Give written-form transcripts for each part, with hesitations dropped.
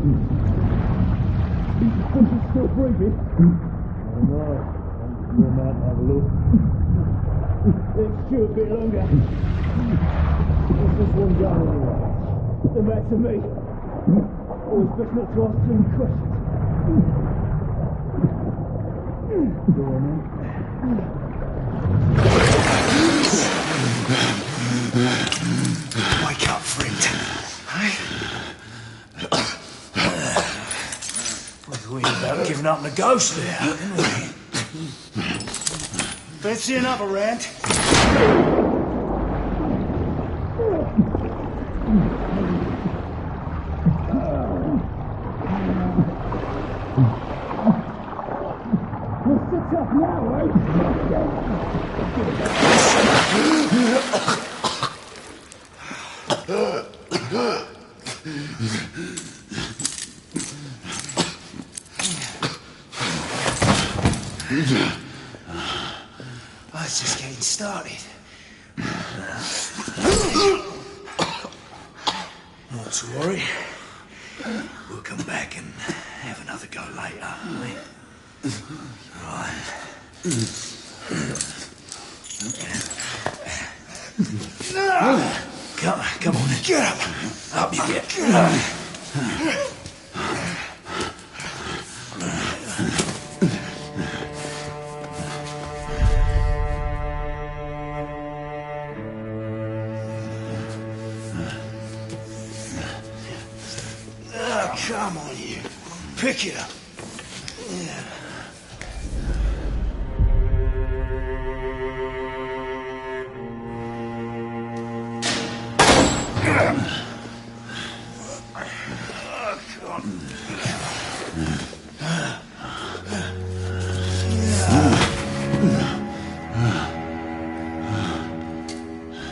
Still breathing? Oh no. You're about to have a look. Let's chew a bit longer. What's this one going anyway? The back to me. Always best not to ask too many questions. Go on then. Wake up, friend. Hey? We were about giving up on the ghost there, didn't we? Fancy another round? What's the tough now, eh? Oh, it's just getting started. Not to worry. We'll come back and have another go later, mate. Right. Come on, get up. Up you get. Come on, you. Pick it up. Yeah.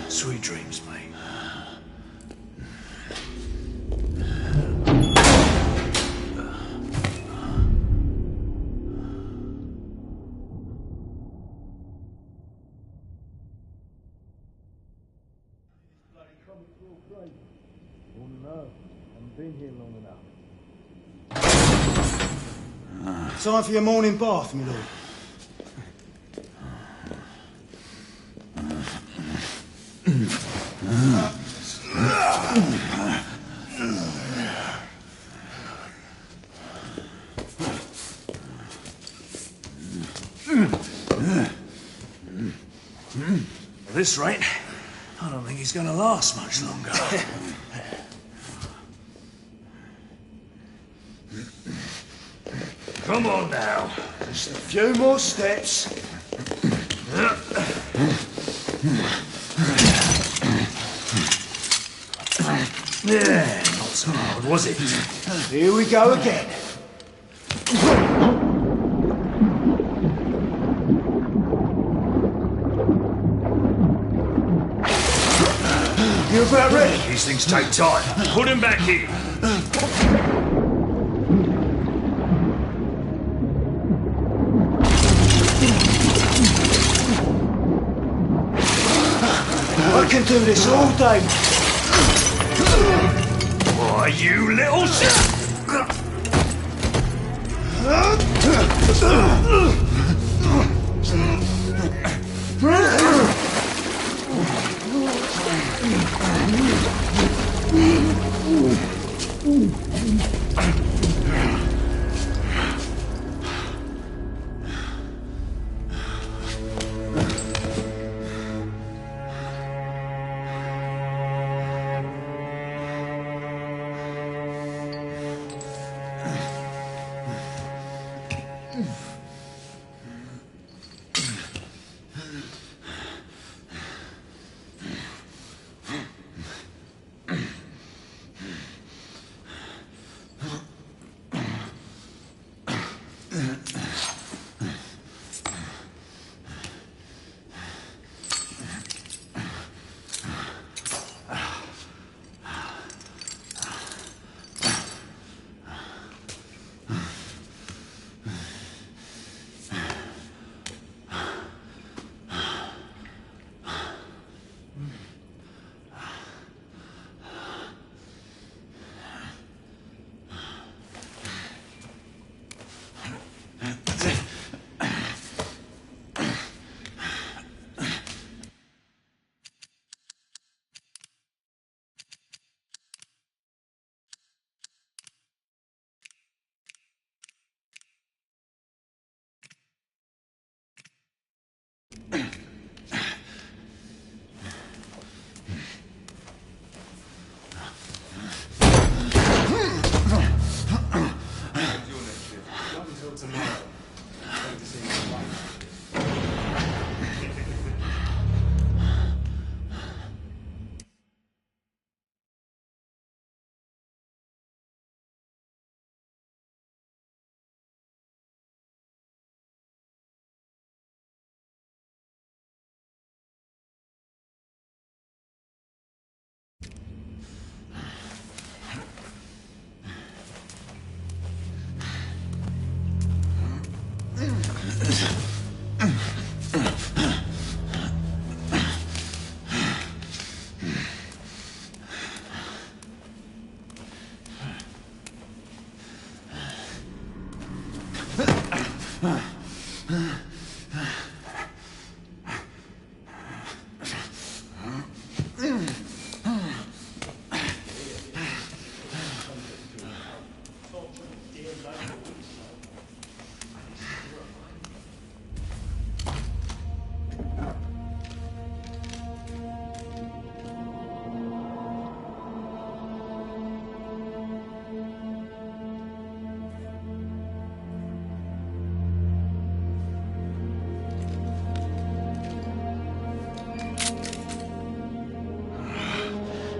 Sweet dreams, mate. Oh no, haven't been here long enough. Time for your morning bath, my lord. At this rate, I don't think he's going to last much longer. Come on now. Just a few more steps. Yeah, not so hard, was it? Here we go again. You about ready? These things take time. Put him back in. I can do this all day. Why, you little shit!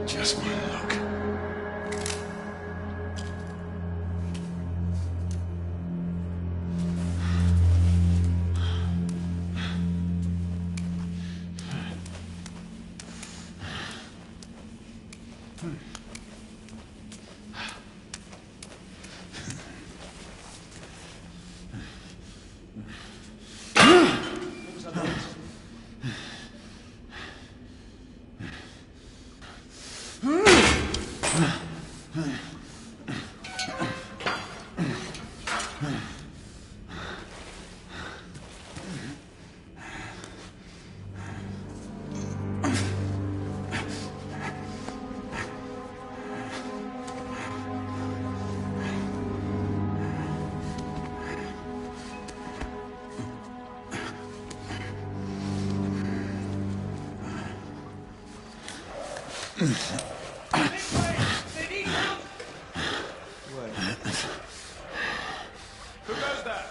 Just one look. Who goes there?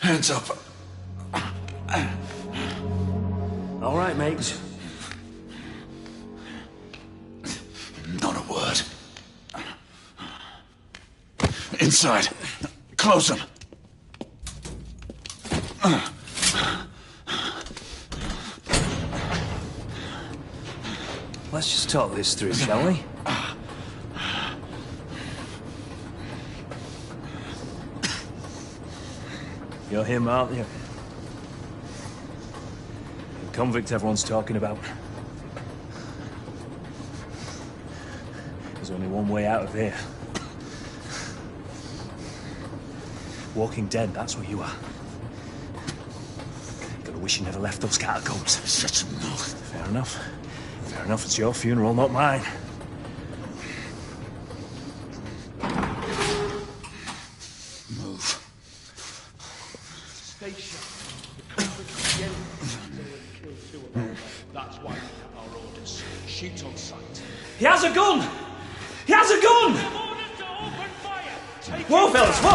Hands up. All right, mate. Not a word. Inside. Close them. Let's just talk this through, shall we? You're him, aren't you? The convict everyone's talking about. There's only one way out of here. Walking dead, that's what you are. Gonna wish you never left those catacombs. Such a mouth. Fair enough. Fair enough, it's your funeral, not mine. Move. Stay sharp. That's why we have our orders. Shoot on sight. He has a gun! He has a gun! Orders to open fire! Take Whoa, fellas, whoa!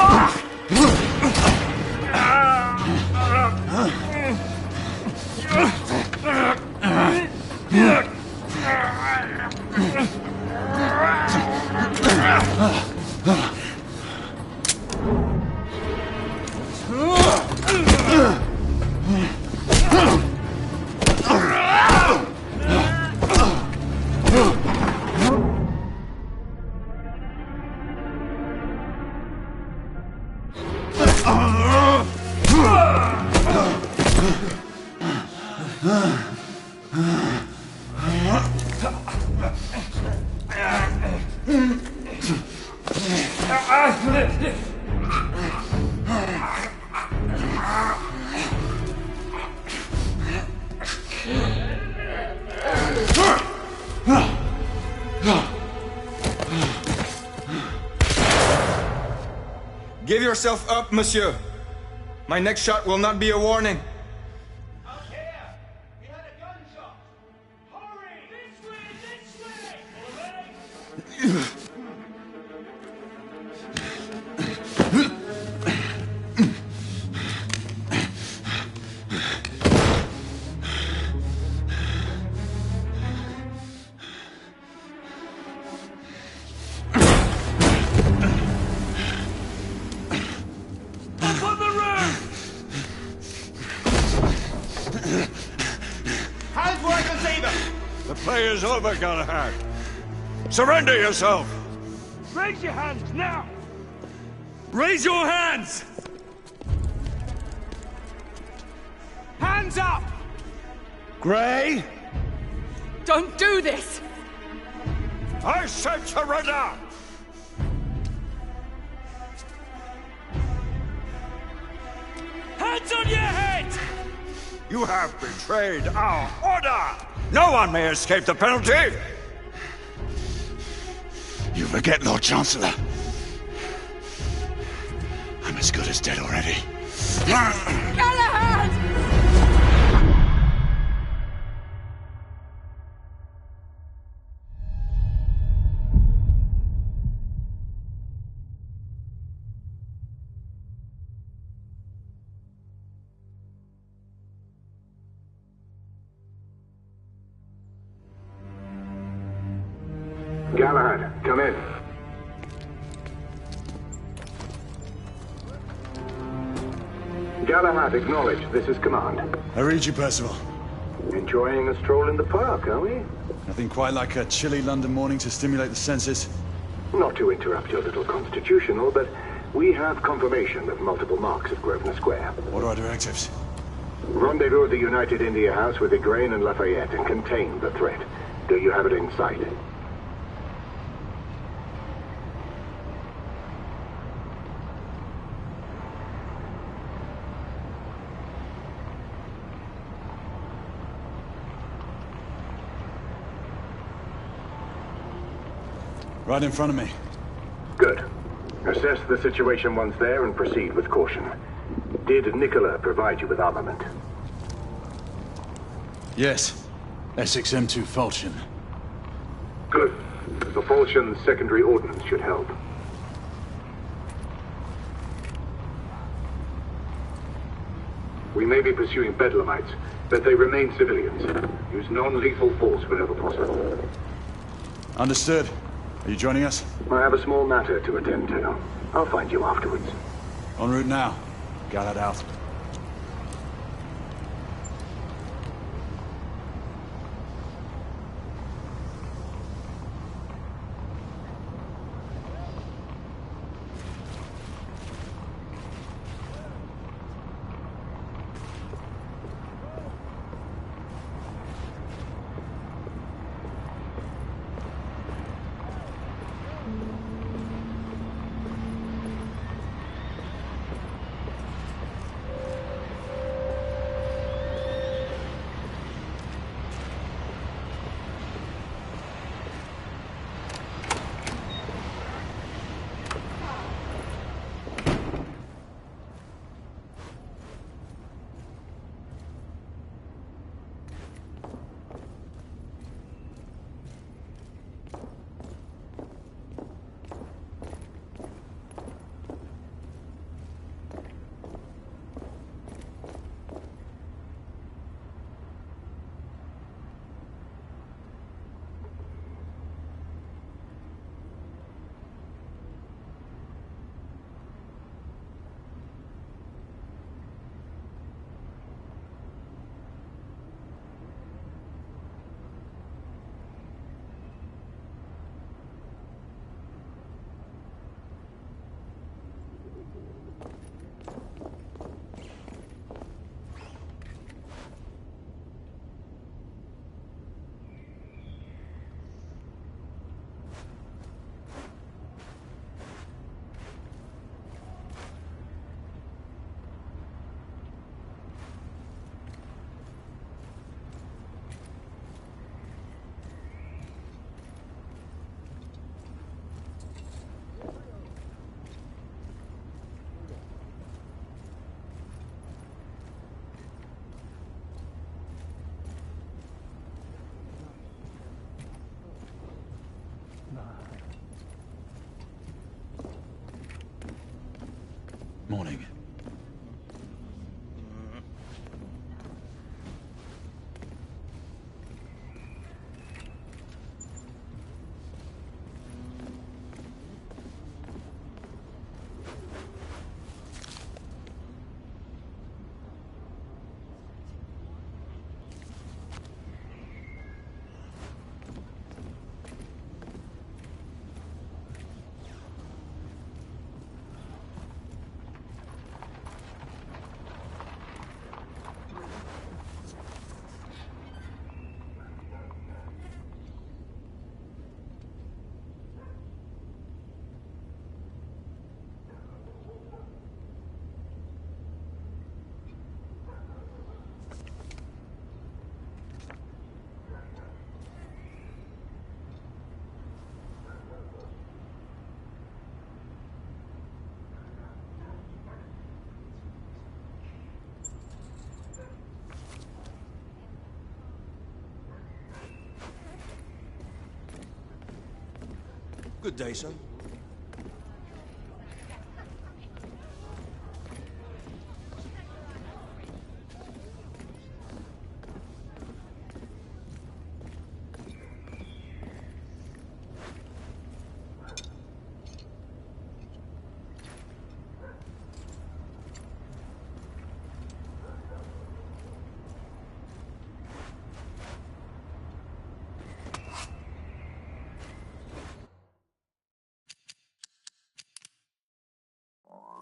Ah! Give yourself up, monsieur. My next shot will not be a warning. Out here! We had a gunshot! Hurry! This way! This way! Hands where I can see them! The play is over, Galahad. Surrender yourself! Raise your hands, now! Raise your hands! Hands up! Gray? Don't do this! I said surrender! Hands on your head! You have betrayed our order! No one may escape the penalty! You forget, Lord Chancellor. I'm as good as dead already. Galahad! Galahad, come in. Galahad, acknowledge. This is command. I read you, Percival. Enjoying a stroll in the park, are we? Nothing quite like a chilly London morning to stimulate the senses. Not to interrupt your little constitutional, but we have confirmation of multiple marks of Grosvenor Square. What are our directives? Rendezvous at the United India House with Igraine and Lafayette and contain the threat. Do you have it in sight? Right in front of me. Good. Assess the situation once there and proceed with caution. Did Nicola provide you with armament? Yes. Essex M2 Falchion. Good. The Falchion's secondary ordnance should help. We may be pursuing Bedlamites, but they remain civilians. Use non-lethal force whenever possible. Understood. Are you joining us? I have a small matter to attend to. I'll find you afterwards. En route now. Galahad out. morning. Good day, son.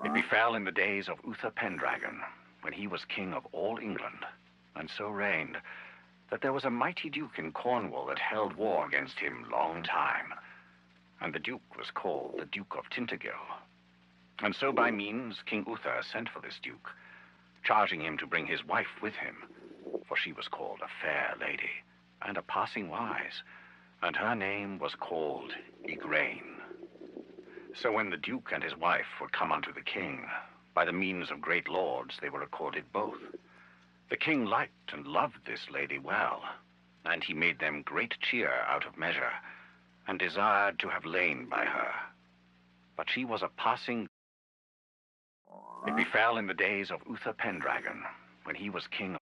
It befell in the days of Uther Pendragon, when he was king of all England, and so reigned, that there was a mighty duke in Cornwall that held war against him long time. And the duke was called the Duke of Tintagel. And so by means King Uther sent for this duke, charging him to bring his wife with him, for she was called a fair lady, and a passing wise, and her name was called Igraine. So when the duke and his wife were come unto the king, by the means of great lords they were accorded both. The king liked and loved this lady well, and he made them great cheer out of measure, and desired to have lain by her. But she was a passing... It befell in the days of Uther Pendragon, when he was king of...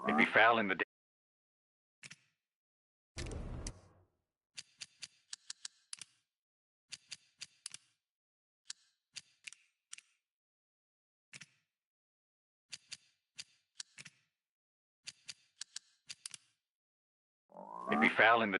It befell in the day... It befell in the...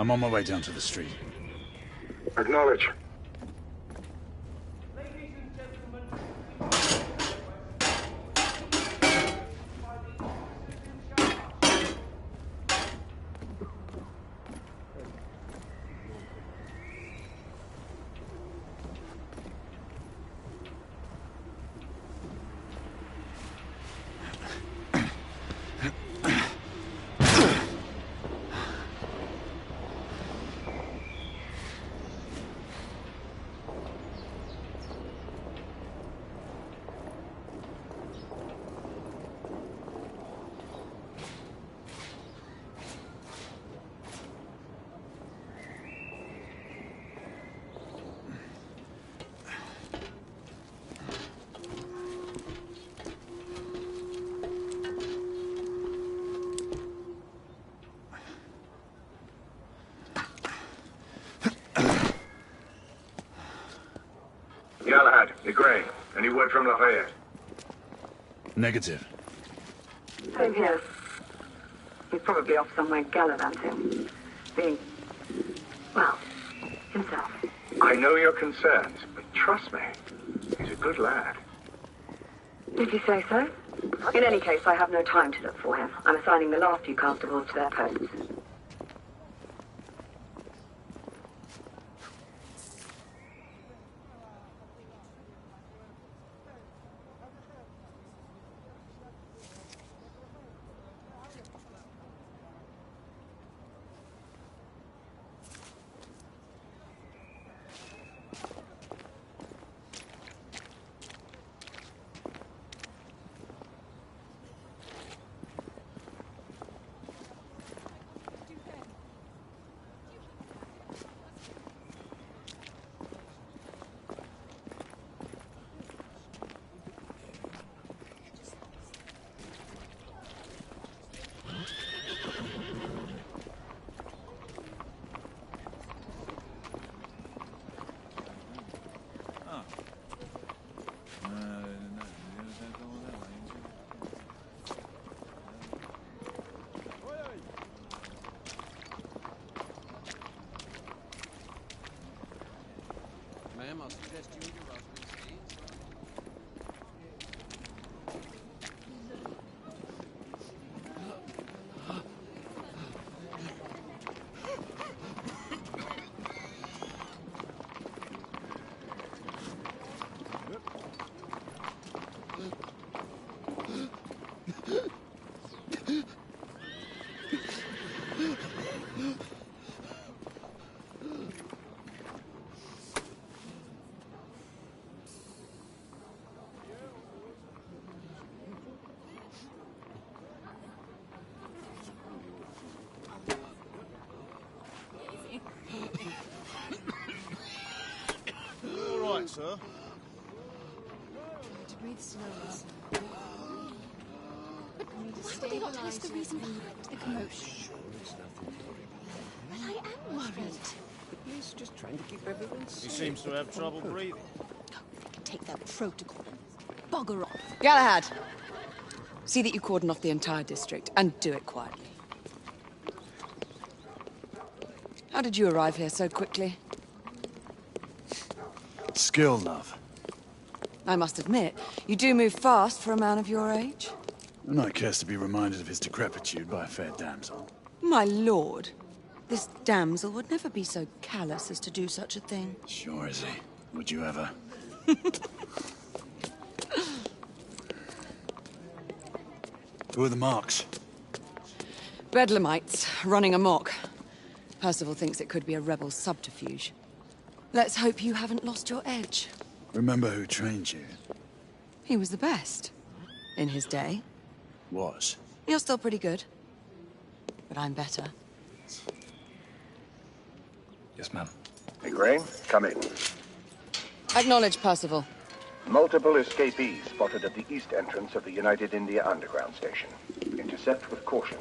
I'm on my way down to the street. Acknowledge. Galahad, you're Gray. Any word from Lafayette? Negative. Same here. He's probably off somewhere gallivanting. Being, well, himself. I know your concerns, but trust me, he's a good lad. Did you say so? In any case, I have no time to look for him. I'm assigning the last few constables to their posts. Ma'am, I'll suggest you eat your raspberry seeds. All right, sir. To breathe slowly, sir. I need to stabilize the reason behind the commotion. But I am worried. He's just trying to keep everyone safe. He seems to have trouble breathing. They can take that protocol and bugger off. Galahad, see that you cordon off the entire district, and do it quietly. How did you arrive here so quickly? Skill, love. I must admit, you do move fast for a man of your age. I'm not cares to be reminded of his decrepitude by a fair damsel. My lord, this damsel would never be so callous as to do such a thing. Sure is he. Would you ever? Who are the marks? Bedlamites, running amok. Percival thinks it could be a rebel subterfuge. Let's hope you haven't lost your edge. Remember who trained you? He was the best. In his day. Was. You're still pretty good. But I'm better. Yes, ma'am. Hey, Gray, come in. Acknowledge, Percival. Multiple escapees spotted at the east entrance of the United India Underground Station. Intercept with caution.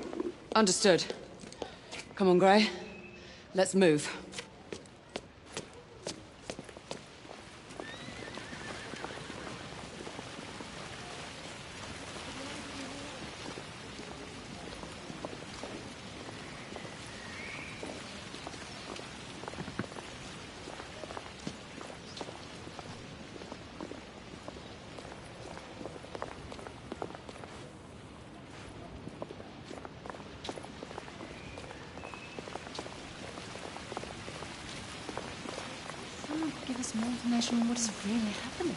Understood. Come on, Gray. Let's move. information on what is really happening.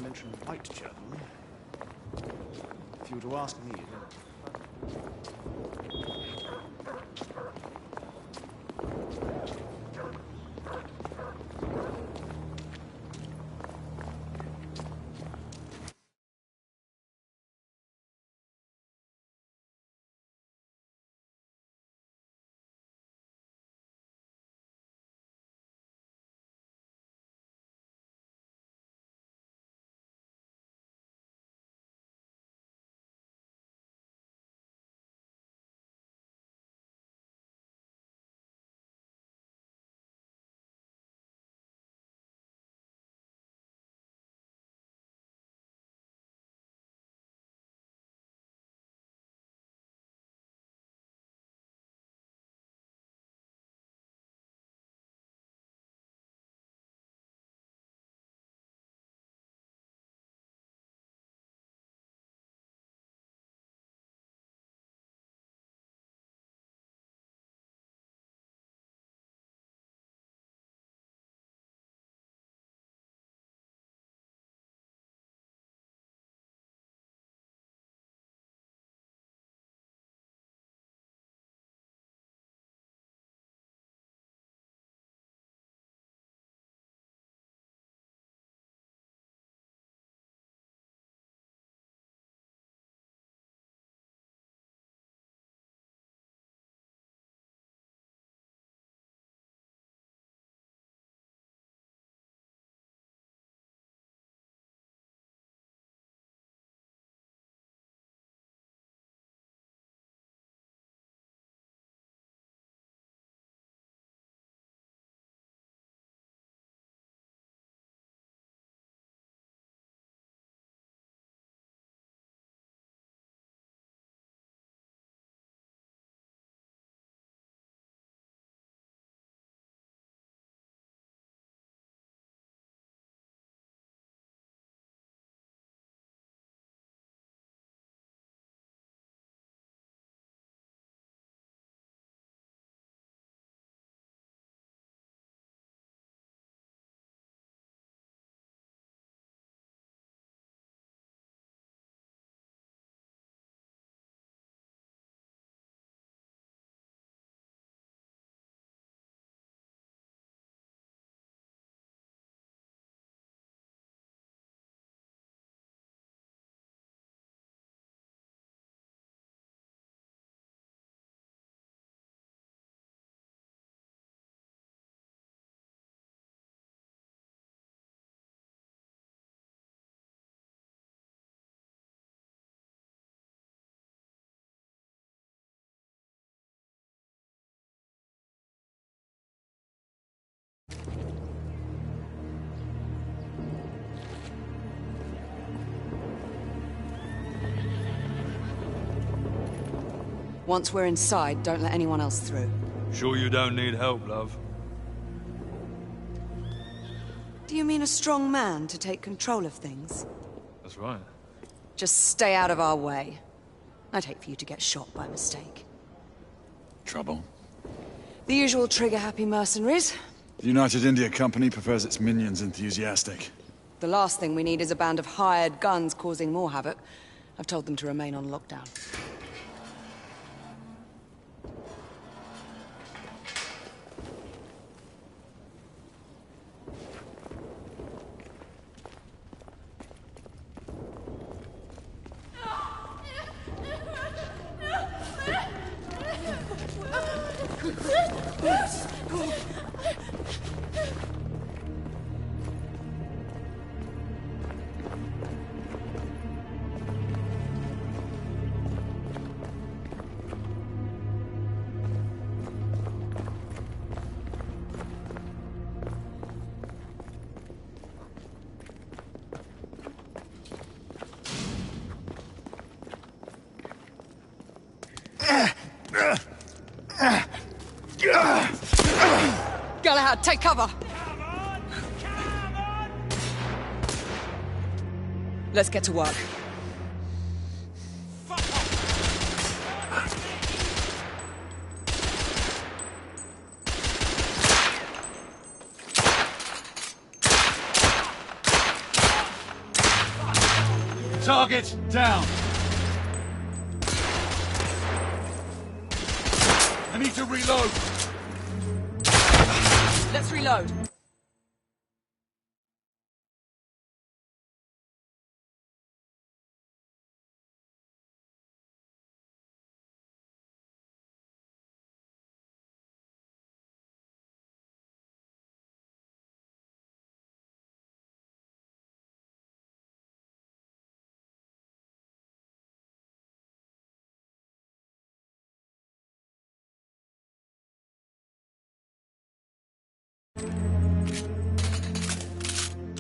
Mention Whitechapel. If you were to ask me, Once we're inside, don't let anyone else through. Sure you don't need help, love? Do you mean a strong man to take control of things? That's right. Just stay out of our way. I'd hate for you to get shot by mistake. Trouble? The usual trigger-happy mercenaries. The United India Company prefers its minions enthusiastic. The last thing we need is a band of hired guns causing more havoc. I've told them to remain on lockdown. Galahad, take cover! Let's get to work. Target down. I need to reload. Let's reload.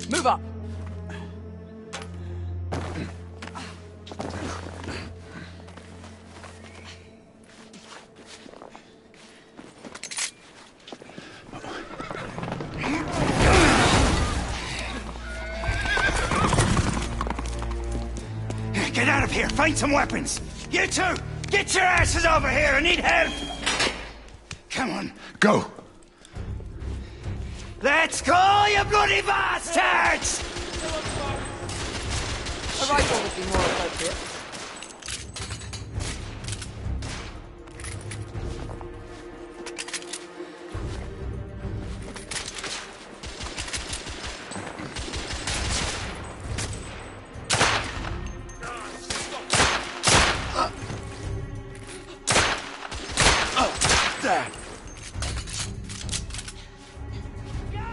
Move up. Get out of here! Find some weapons! You two! Get your asses over here! I need help! Come on. Go. Let's go, you bloody bastards! A rifle would be more appropriate.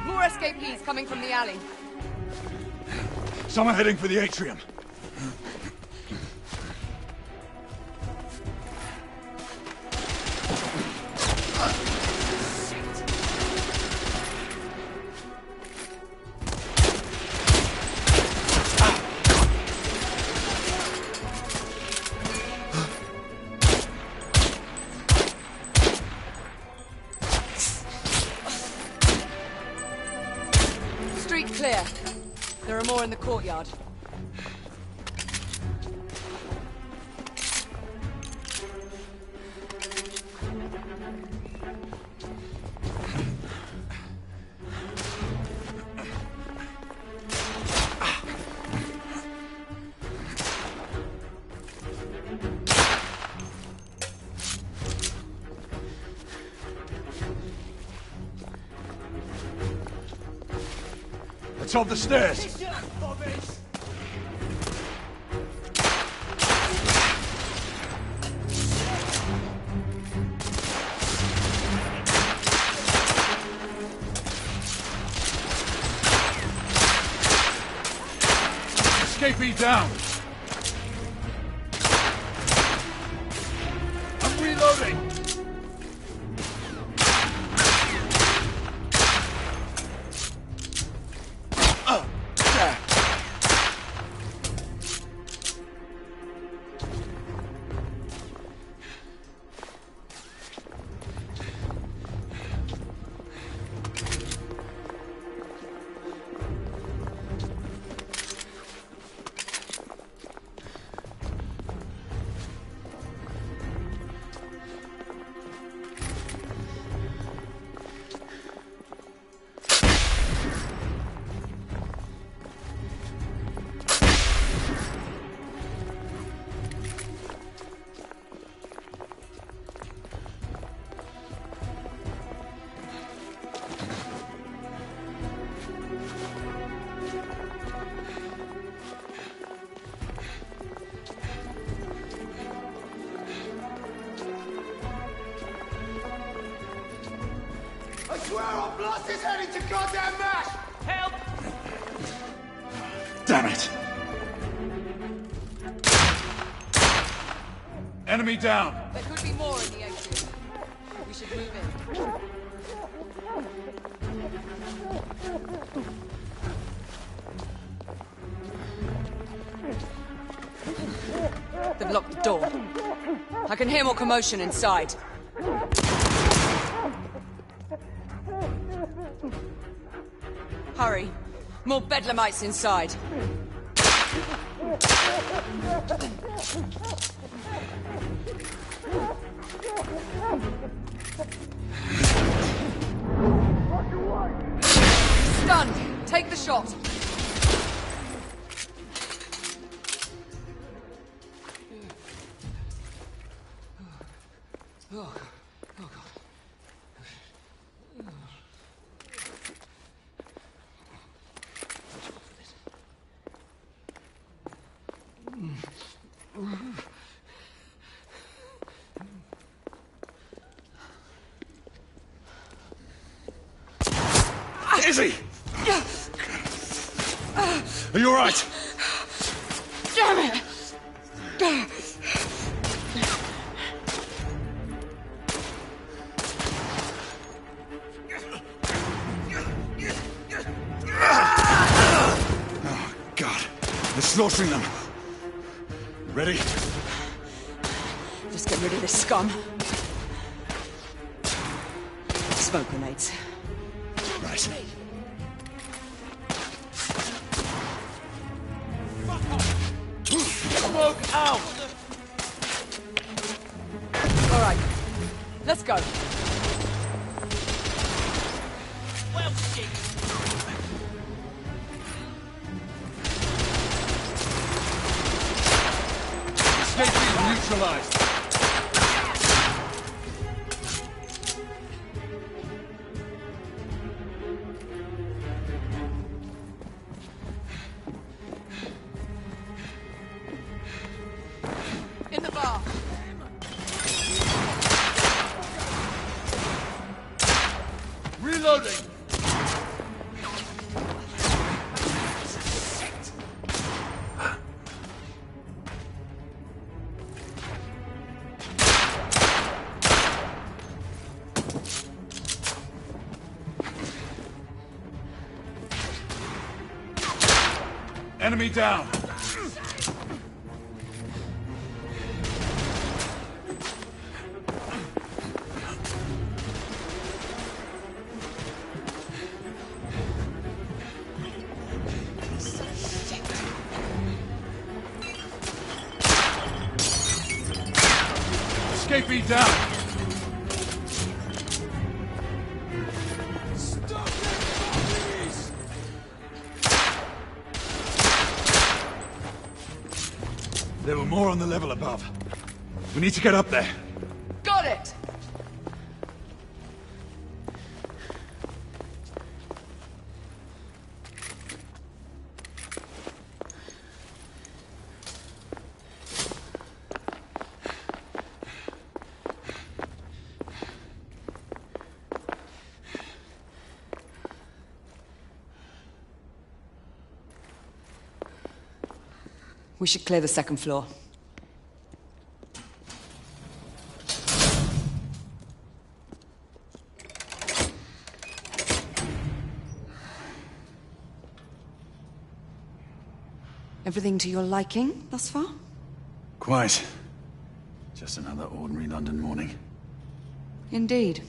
More escapees coming from the alley. Someone heading for the atrium. Street clear. There are more in the courtyard. It's up the stairs. Escapee down. I'm reloading. I swear I'll blast his head into goddamn mash! Help! Damn it. Enemy down. There could be more in the atrium. We should move in. They've locked the door. I can hear more commotion inside. Hurry. More bedlamites inside. Stunned. Take the shot. Izzy! Are you alright? Damn it! Oh, God. They're slaughtering them. Ready? Just get rid of this scum. Smoke grenades. Right. Smoke out! All right. Let's go. Well, shit. Escape being neutralized. In the bar. Reloading! Enemy down. Escapee down. Stop it, please! There were more on the level above. We need to get up there. Got it! We should clear the second floor. Everything to your liking thus far? Quite. Just another ordinary London morning. Indeed.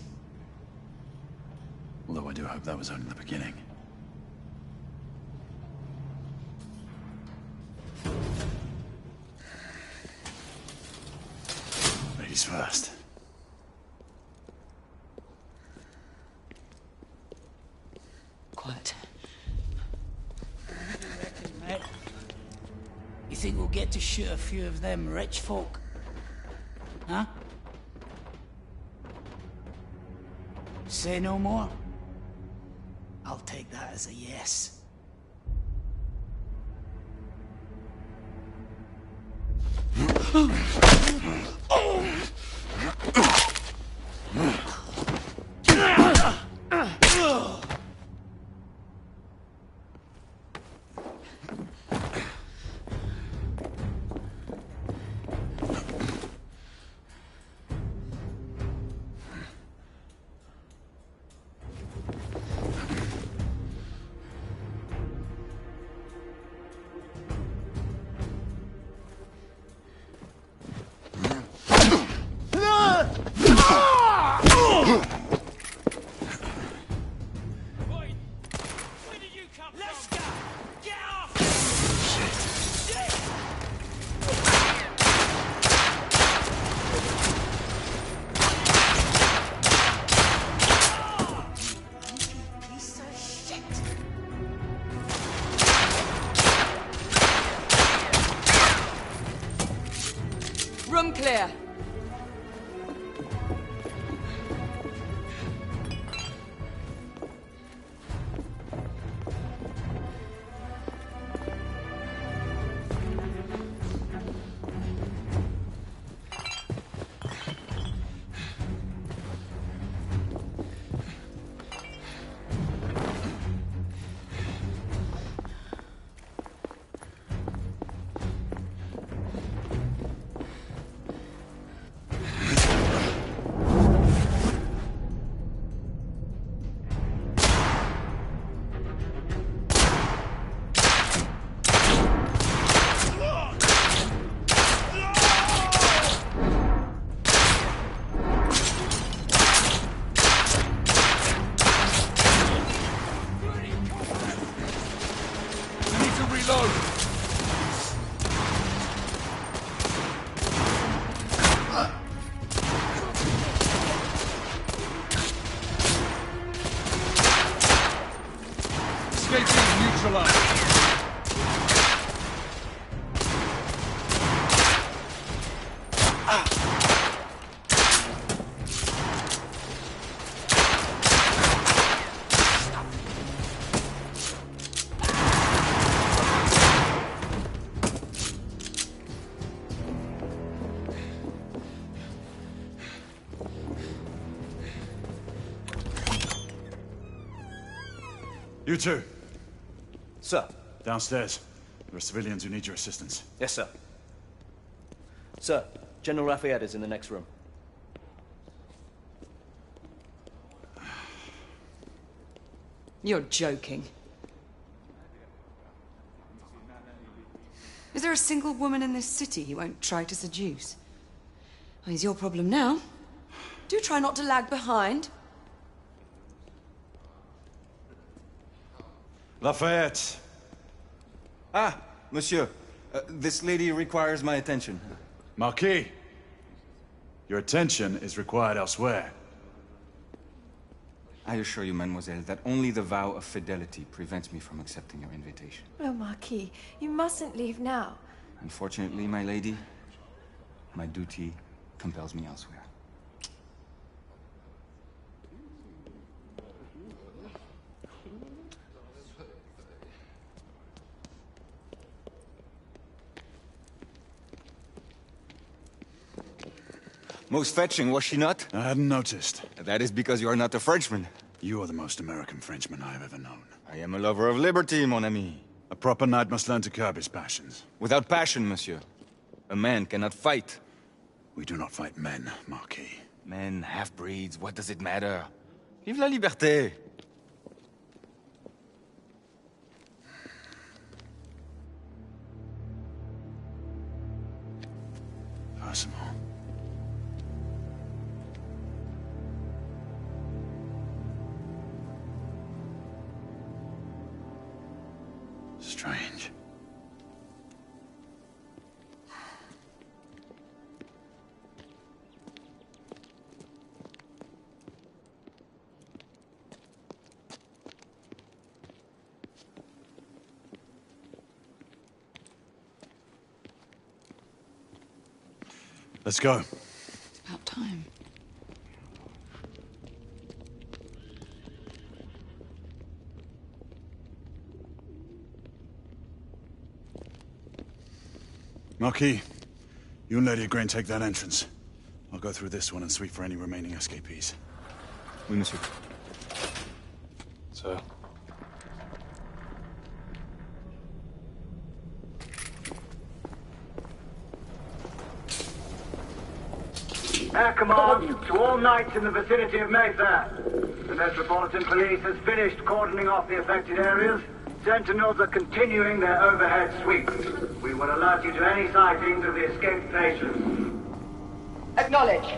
Although I do hope that was only the beginning. Ladies first. Quiet. Mate, you think we'll get to shoot a few of them rich folk? Huh? Say no more? I'll take that as a yes. You two. Sir. Downstairs. There are civilians who need your assistance. Yes, sir. Sir, General Lafayette is in the next room. You're joking. Is there a single woman in this city he won't try to seduce? Well, he's your problem now. Do try not to lag behind. Lafayette. Ah, monsieur. This lady requires my attention. Marquis. Your attention is required elsewhere. I assure you, mademoiselle, that only the vow of fidelity prevents me from accepting your invitation. Oh, Marquis, you mustn't leave now. Unfortunately, my lady, my duty compels me elsewhere. Most fetching, was she not? I hadn't noticed. That is because you are not a Frenchman. You are the most American Frenchman I have ever known. I am a lover of liberty, mon ami. A proper knight must learn to curb his passions. Without passion, monsieur, a man cannot fight. We do not fight men, Marquis. Men, half-breeds, what does it matter? Vive la liberté! Possible. Strange. Let's go. It's about time. Marquis, you and Lady Grain take that entrance. I'll go through this one and sweep for any remaining escapees. Oui, monsieur. Sir. Air command to all knights in the vicinity of Mayfair. The Metropolitan Police has finished cordoning off the affected areas. Sentinels are continuing their overhead sweep. We will alert you to any sightings of the escaped patients. Acknowledge.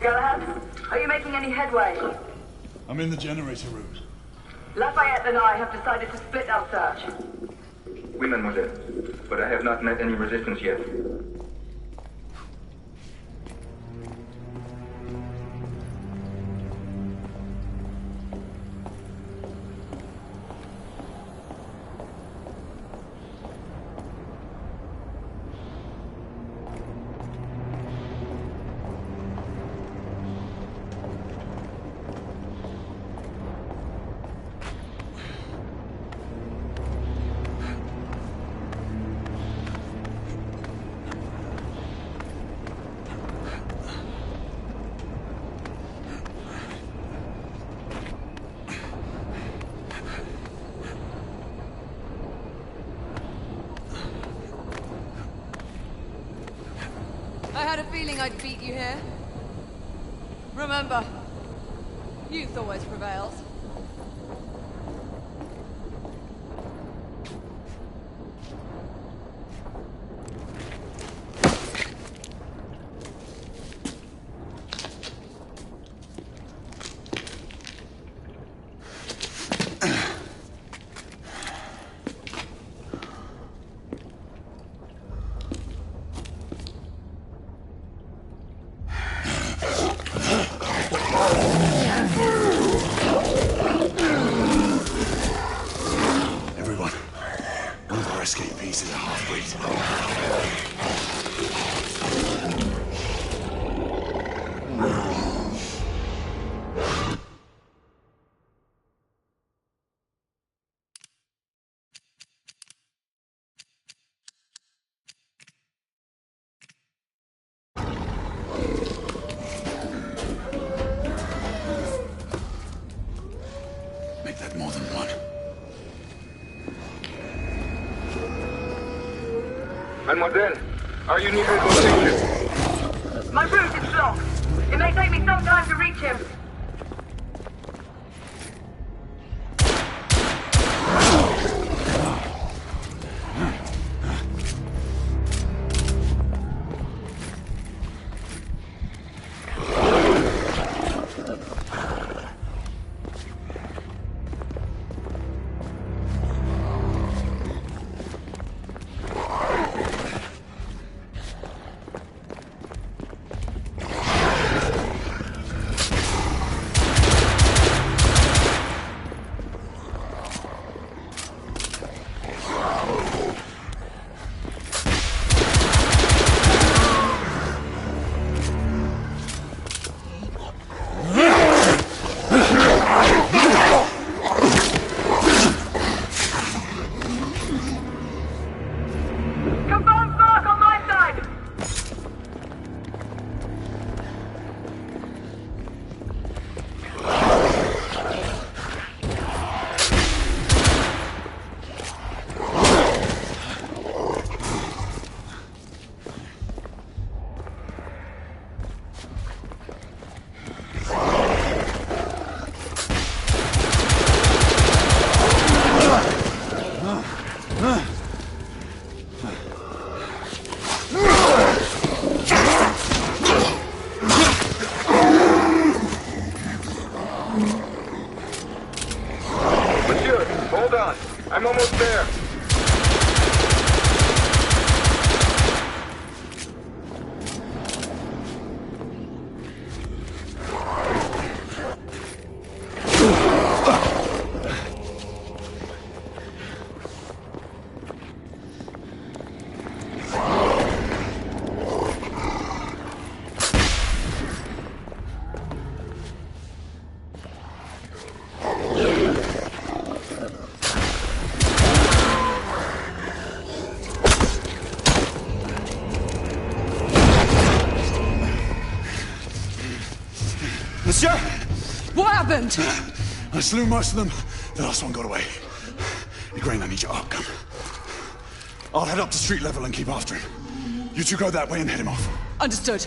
Galahad, are you making any headway? I'm in the generator room. Lafayette and I have decided to split our search. Oui, mademoiselle. But I have not met any resistance yet. had a feeling I'd beat you here. Remember, youth always prevails. Mademoiselle, are you near his location? My route is blocked. It may take me some time to reach him. I'm almost there. Monsieur? What happened? I slew most of them. The last one got away. Igraine, I need your arc gun. I'll head up to street level and keep after him. You two go that way and head him off. Understood.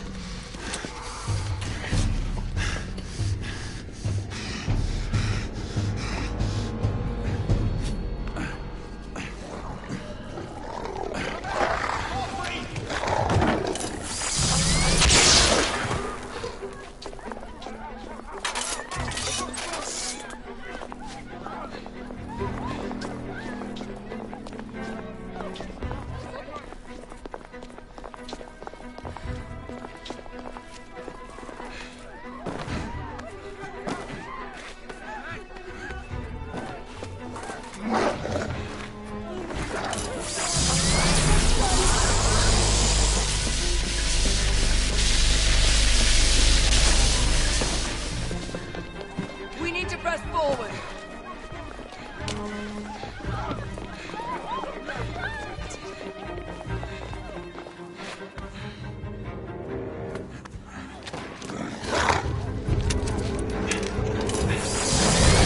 Press forward.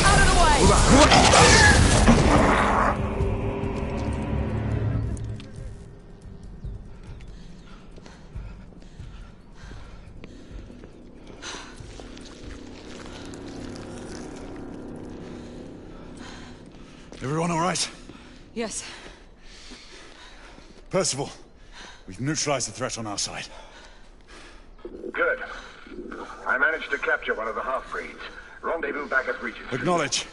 Out of the way. Everyone all right? Yes. Percival, we've neutralized the threat on our side. Good. I managed to capture one of the half-breeds. Rendezvous back at Regent. Acknowledge.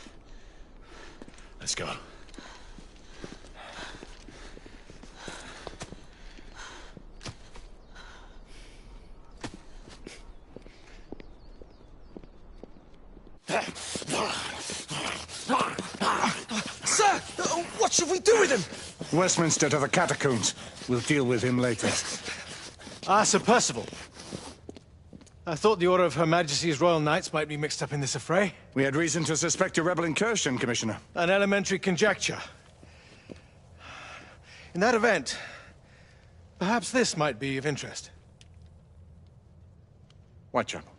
Let's go. Sir! What should we do with him? Westminster to the catacombs. We'll deal with him later. Ah, Sir Percival. I thought the Order of Her Majesty's Royal Knights might be mixed up in this affray. We had reason to suspect a rebel incursion, Commissioner. An elementary conjecture. In that event, perhaps this might be of interest. Whitechapel?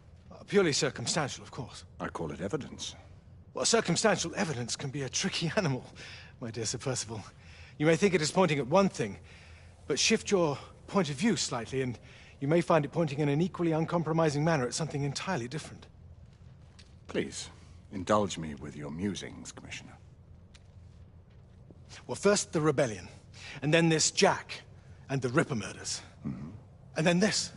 Purely circumstantial, of course. I call it evidence. Well, circumstantial evidence can be a tricky animal, my dear Sir Percival. You may think it is pointing at one thing, but shift your point of view slightly, and you may find it pointing in an equally uncompromising manner at something entirely different. Please, indulge me with your musings, Commissioner. Well, first the rebellion, and then this Jack, and the Ripper murders. And then this.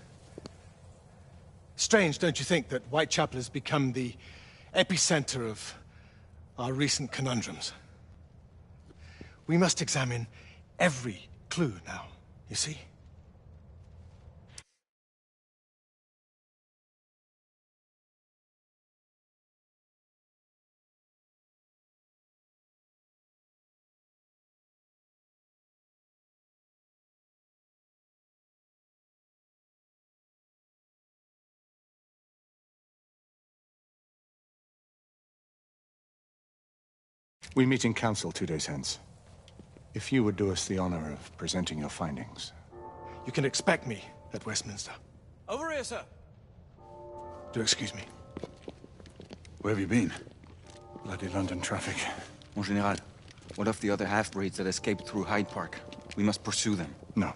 Strange, don't you think, that Whitechapel has become the epicenter of our recent conundrums? We must examine every clue now, you see? We meet in council 2 days hence. If you would do us the honor of presenting your findings. You can expect me at Westminster. Over here, sir. Do excuse me. Where have you been? Bloody London traffic. Mon Général, what of the other half-breeds that escaped through Hyde Park? We must pursue them. No.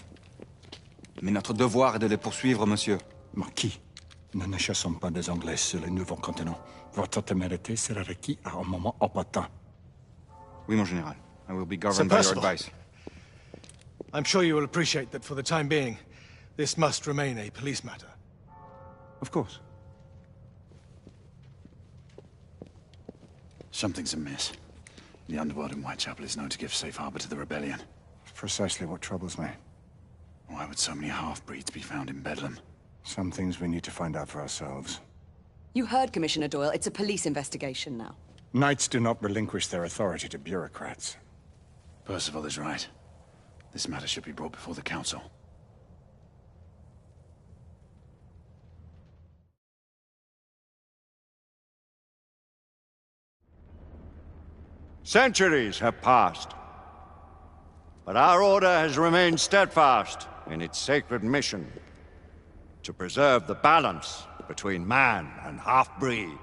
Mais notre devoir est de les poursuivre, monsieur. Marquis, nous ne chassons pas des Anglais sur le nouveau continent. Votre témérité sera requis à un moment opportun. Oui, mon Général. I will be governed by your advice. I'm sure you will appreciate that for the time being, this must remain a police matter. Of course. Something's amiss. The underworld in Whitechapel is known to give safe harbor to the rebellion. Precisely what troubles me. Why would so many half-breeds be found in Bedlam? Some things we need to find out for ourselves. You heard, Commissioner Doyle. It's a police investigation now. Knights do not relinquish their authority to bureaucrats. Percival is right. This matter should be brought before the council. Centuries have passed, but our order has remained steadfast in its sacred mission to preserve the balance between man and half-breed.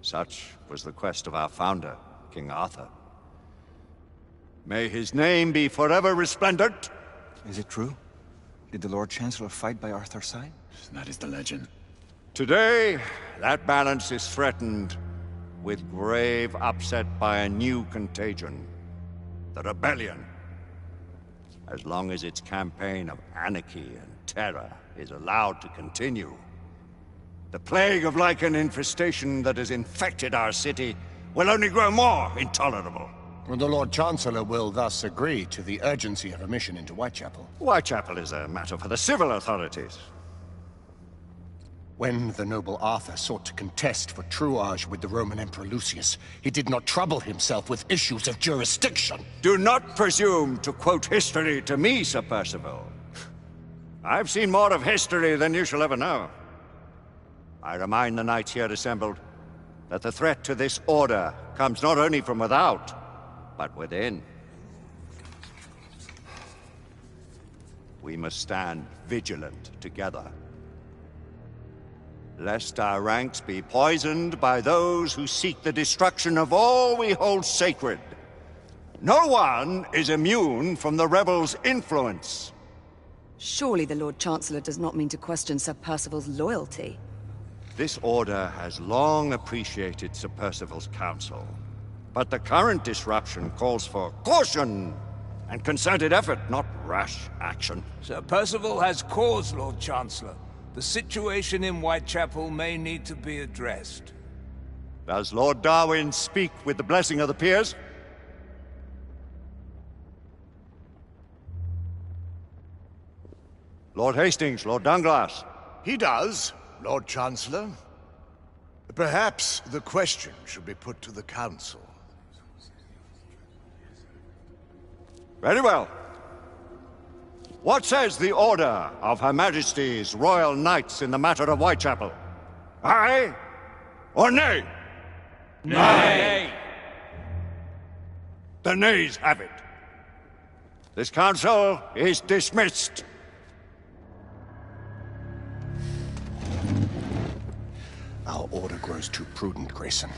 Such was the quest of our founder, King Arthur. May his name be forever resplendent. Is it true? Did the Lord Chancellor fight by Arthur's side? That is the legend. Today, that balance is threatened with grave upset by a new contagion. The rebellion. As long as its campaign of anarchy and terror is allowed to continue, the plague of lichen infestation that has infected our city will only grow more intolerable. The Lord Chancellor will thus agree to the urgency of a mission into Whitechapel. Whitechapel is a matter for the civil authorities. When the noble Arthur sought to contest for truage with the Roman Emperor Lucius, he did not trouble himself with issues of jurisdiction. Do not presume to quote history to me, Sir Percival. I've seen more of history than you shall ever know. I remind the knights here assembled that the threat to this order comes not only from without, but within. We must stand vigilant together, lest our ranks be poisoned by those who seek the destruction of all we hold sacred. No one is immune from the rebels' influence. Surely the Lord Chancellor does not mean to question Sir Percival's loyalty. This order has long appreciated Sir Percival's counsel, But the current disruption calls for caution and concerted effort, not rash action. Sir Percival has cause, Lord Chancellor. The situation in Whitechapel may need to be addressed. Does Lord Darwin speak with the blessing of the peers? Lord Hastings, Lord Dunglass. He does, Lord Chancellor. Perhaps the question should be put to the Council. Very well. What says the Order of Her Majesty's Royal Knights in the matter of Whitechapel? Aye or nay? Nay! The nays have it. This council is dismissed. Our order grows too prudent, Grayson.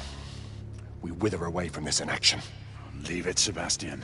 We wither away from this inaction. Leave it, Sebastian.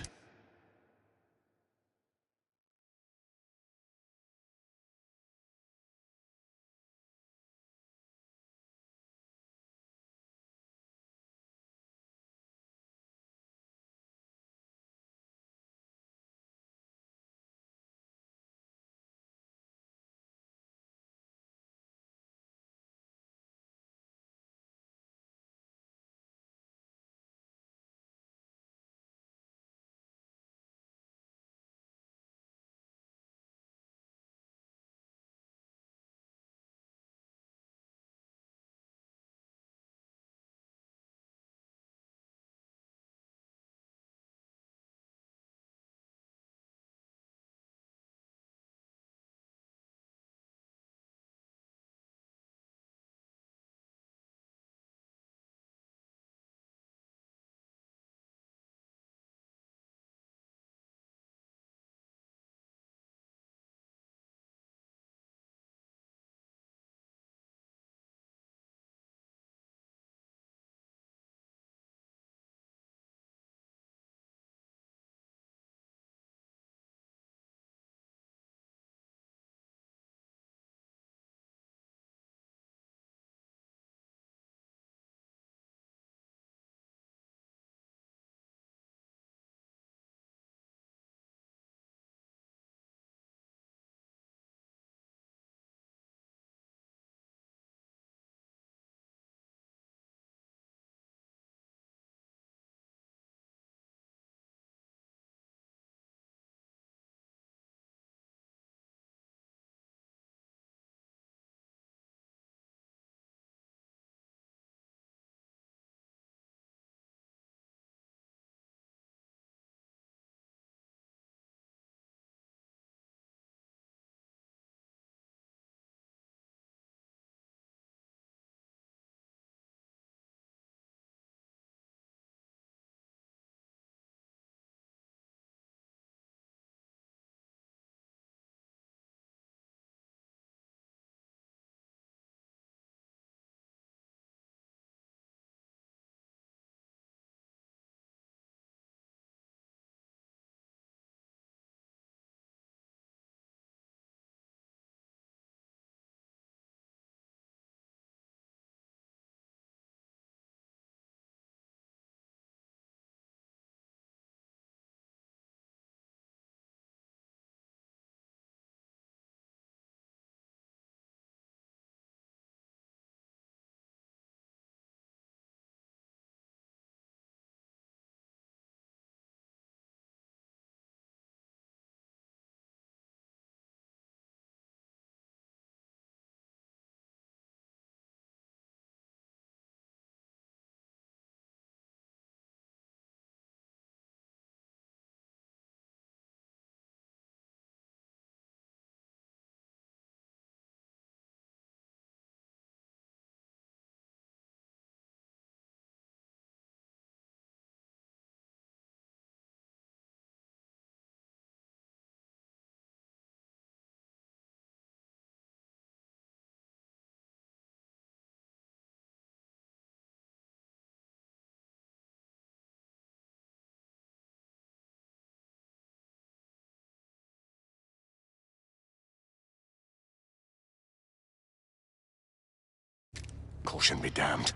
Caution be damned.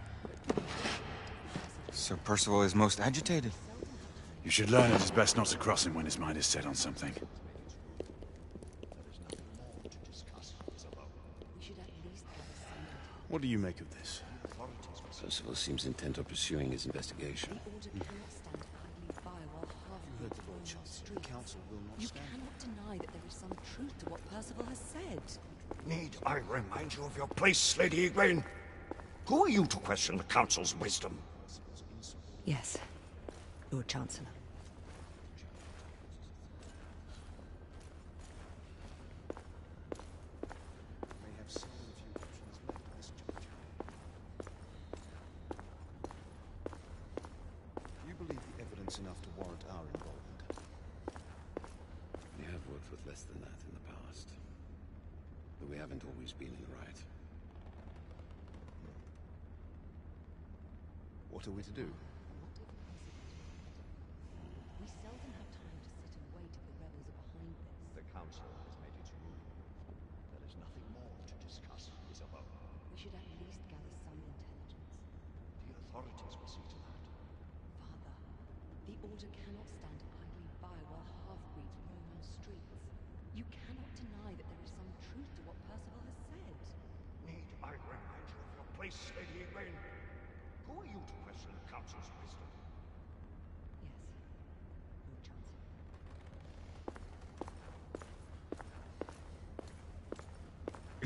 Sir Percival is most agitated. You should learn it is best not to cross him when his mind is set on something. What do you make of this? Percival seems intent on pursuing his investigation. You cannot deny that there is some truth to what Percival has said. Need I remind you of your place, Lady Egwene? Who are you to question the Council's wisdom? Yes, Lord Chancellor. Enough to warrant our involvement. We have worked with less than that in the past, but we haven't always been in the right. What are we to do? We seldom have time to sit and wait if the rebels are behind this. The Council has made its ruling. There is nothing more to discuss, Isabel. We should at least gather some intelligence. The authorities will see to that. Father, the Order cannot stand idly by while half-breeds roam our streets. You cannot deny that there is some truth to what Percival has said. Need I remind you of your place, Lady Egwene? Who are you to question the Council's wisdom? Yes, Lord Chancellor.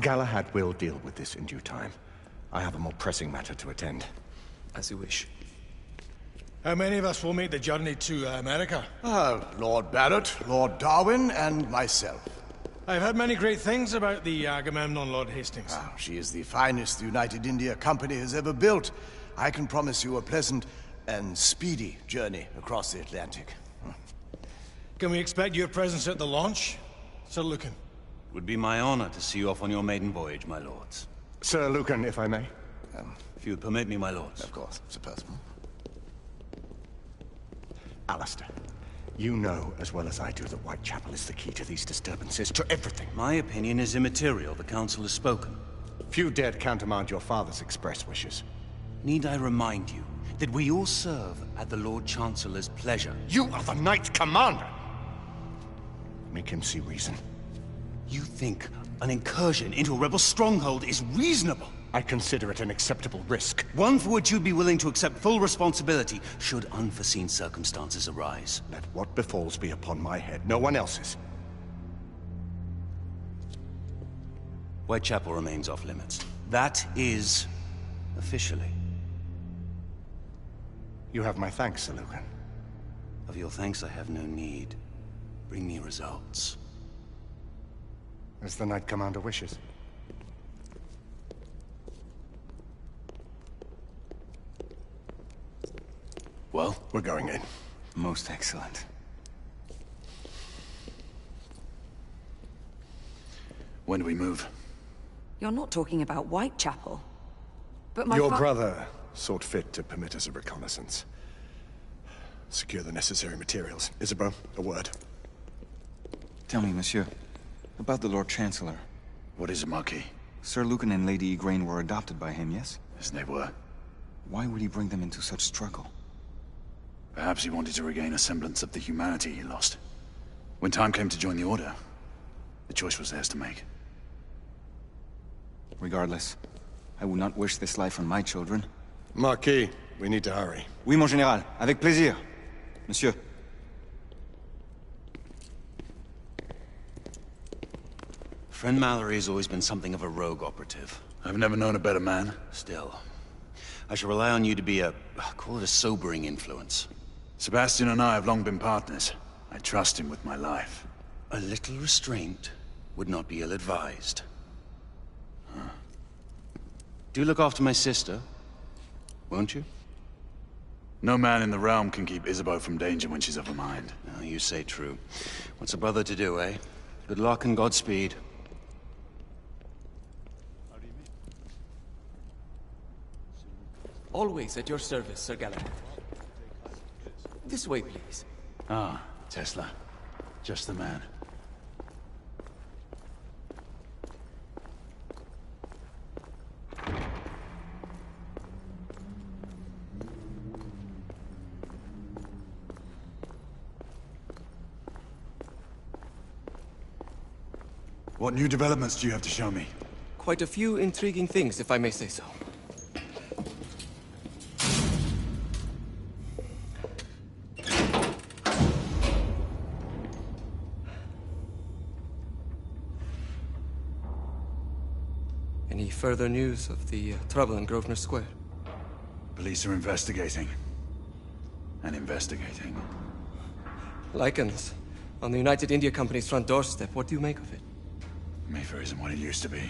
Galahad will deal with this in due time. I have a more pressing matter to attend. As you wish. How many of us will make the journey to America? Lord Barrett, Lord Darwin, and myself. I've heard many great things about the Agamemnon, Lord Hastings. She is the finest the United India Company has ever built. I can promise you a pleasant and speedy journey across the Atlantic. Can we expect your presence at the launch, Sir Lucan? Would be my honor to see you off on your maiden voyage, my lords. Sir Lucan, if I may? If you would permit me, my lords. Of course, Sir Percival. Alistair, you know as well as I do that Whitechapel is the key to these disturbances, to everything. My opinion is immaterial. The Council has spoken. Few dared countermand your father's express wishes. Need I remind you that we all serve at the Lord Chancellor's pleasure? You are the Knight Commander! Make him see reason. You think an incursion into a rebel stronghold is reasonable? I consider it an acceptable risk. One for which you'd be willing to accept full responsibility should unforeseen circumstances arise. Let what befalls be upon my head, no one else's. Whitechapel remains off limits. That is officially. You have my thanks, Sir Lucan. Of your thanks I have no need. Bring me results. As the Knight Commander wishes. Well, we're going in. Most excellent. When do we move? You're not talking about Whitechapel. But my Your brother sought fit to permit us a reconnaissance. Secure the necessary materials. Isabeau, a word. Tell me, monsieur, about the Lord Chancellor. What is it, Marquis? Sir Lucan and Lady Egwene were adopted by him, yes? Yes, they were. Why would he bring them into such struggle? Perhaps he wanted to regain a semblance of the humanity he lost. When time came to join the Order, the choice was theirs to make. Regardless, I would not wish this life on my children. Marquis, we need to hurry. Oui, mon général. Avec plaisir. Monsieur. Friend Mallory has always been something of a rogue operative. I've never known a better man. Still, I shall rely on you to be call it a sobering influence. Sebastian and I have long been partners. I trust him with my life. A little restraint would not be ill-advised. Do look after my sister, won't you? No man in the realm can keep Isabeau from danger when she's of her mind. Oh, you say true. What's a brother to do, eh? Good luck and Godspeed. Always at your service, Sir Galahad. This way, please. Ah, Tesla. Just the man. What new developments do you have to show me? Quite a few intriguing things, if I may say so. Any further news of the trouble in Grosvenor Square? Police are investigating. And investigating. Lichens. On the United India Company's front doorstep. What do you make of it? Mayfair isn't what it used to be.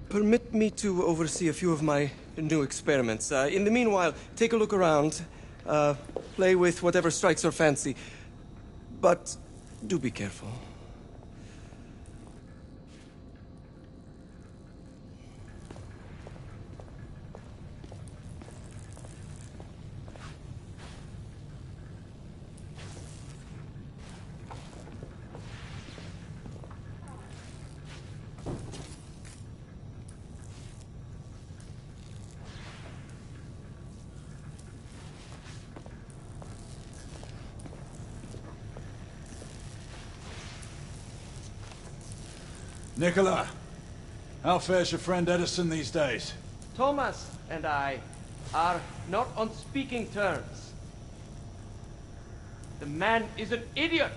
Permit me to oversee a few of my new experiments. In the meanwhile, take a look around. Play with whatever strikes your fancy. But do be careful. Nicola, how fares your friend Edison these days? Thomas and I are not on speaking terms. The man is an idiot!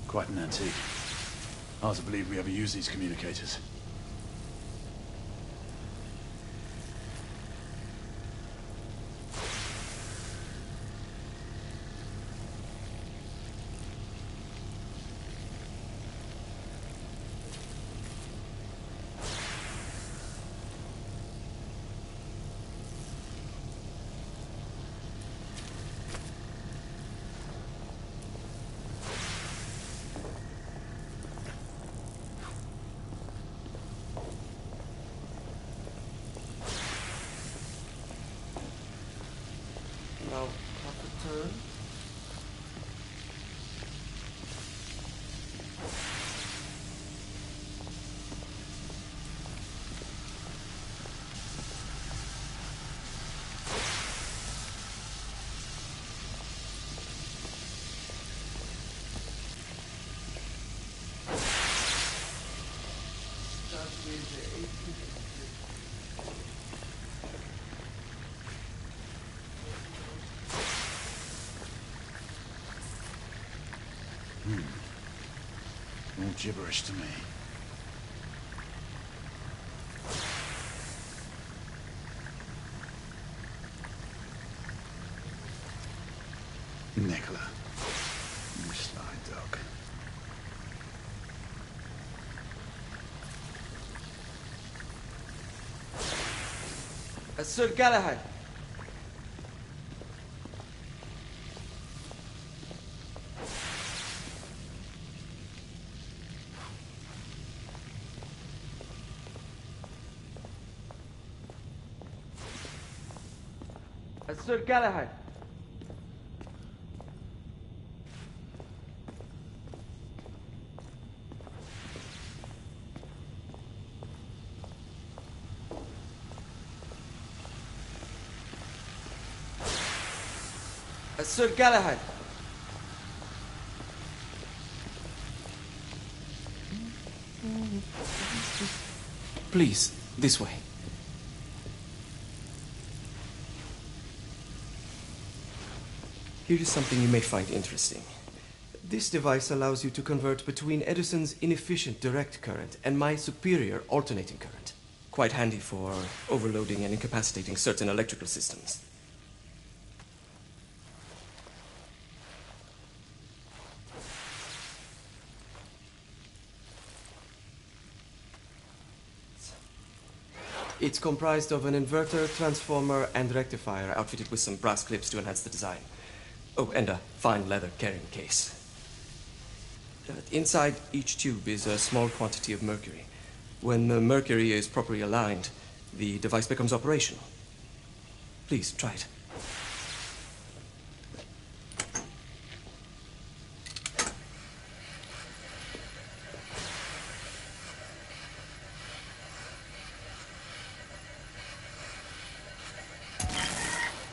Quite an antique. Hard to believe we ever use these communicators. Now, half a turn. All gibberish to me. Nicola, you sly dog. Sir Galahad. Sir Galahad. Sir Galahad. Please, this way. Here is something you may find interesting. This device allows you to convert between Edison's inefficient direct current and my superior alternating current. Quite handy for overloading and incapacitating certain electrical systems. It's comprised of an inverter, transformer, and rectifier outfitted with some brass clips to enhance the design. Oh, and a fine leather carrying case. Inside each tube is a small quantity of mercury. When the mercury is properly aligned, the device becomes operational. Please, try it.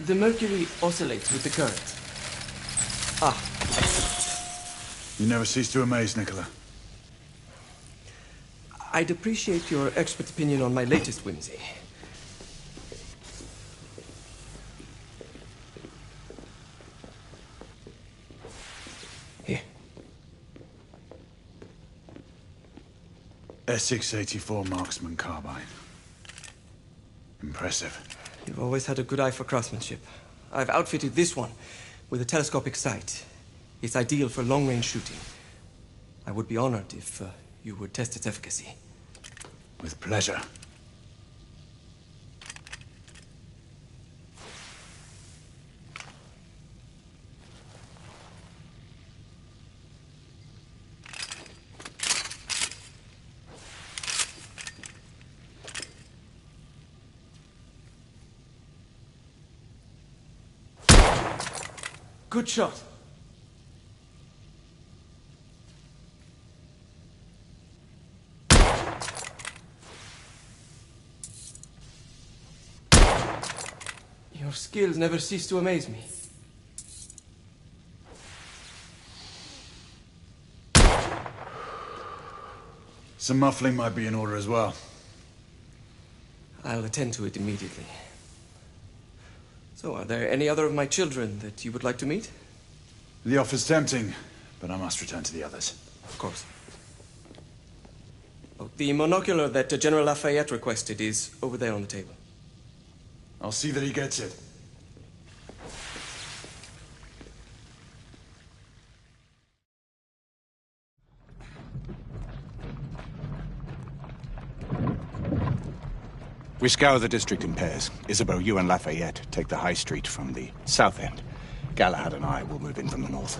The mercury oscillates with the current. Ah, excellent. You never cease to amaze, Nicola. I'd appreciate your expert opinion on my latest whimsy. Here. S684 Marksman Carbine. Impressive. You've always had a good eye for craftsmanship. I've outfitted this one with a telescopic sight. It's ideal for long-range shooting. I would be honored if you would test its efficacy. With pleasure. Good shot. Your skills never cease to amaze me. Some muffling might be in order as well. I'll attend to it immediately. So, are there any other of my children that you would like to meet? The offer's tempting, but I must return to the others. Of course. Oh, the monocular that General Lafayette requested is over there on the table. I'll see that he gets it. We scour the district in pairs. Isabeau, you and Lafayette take the high street from the south end. Galahad and I will move in from the north.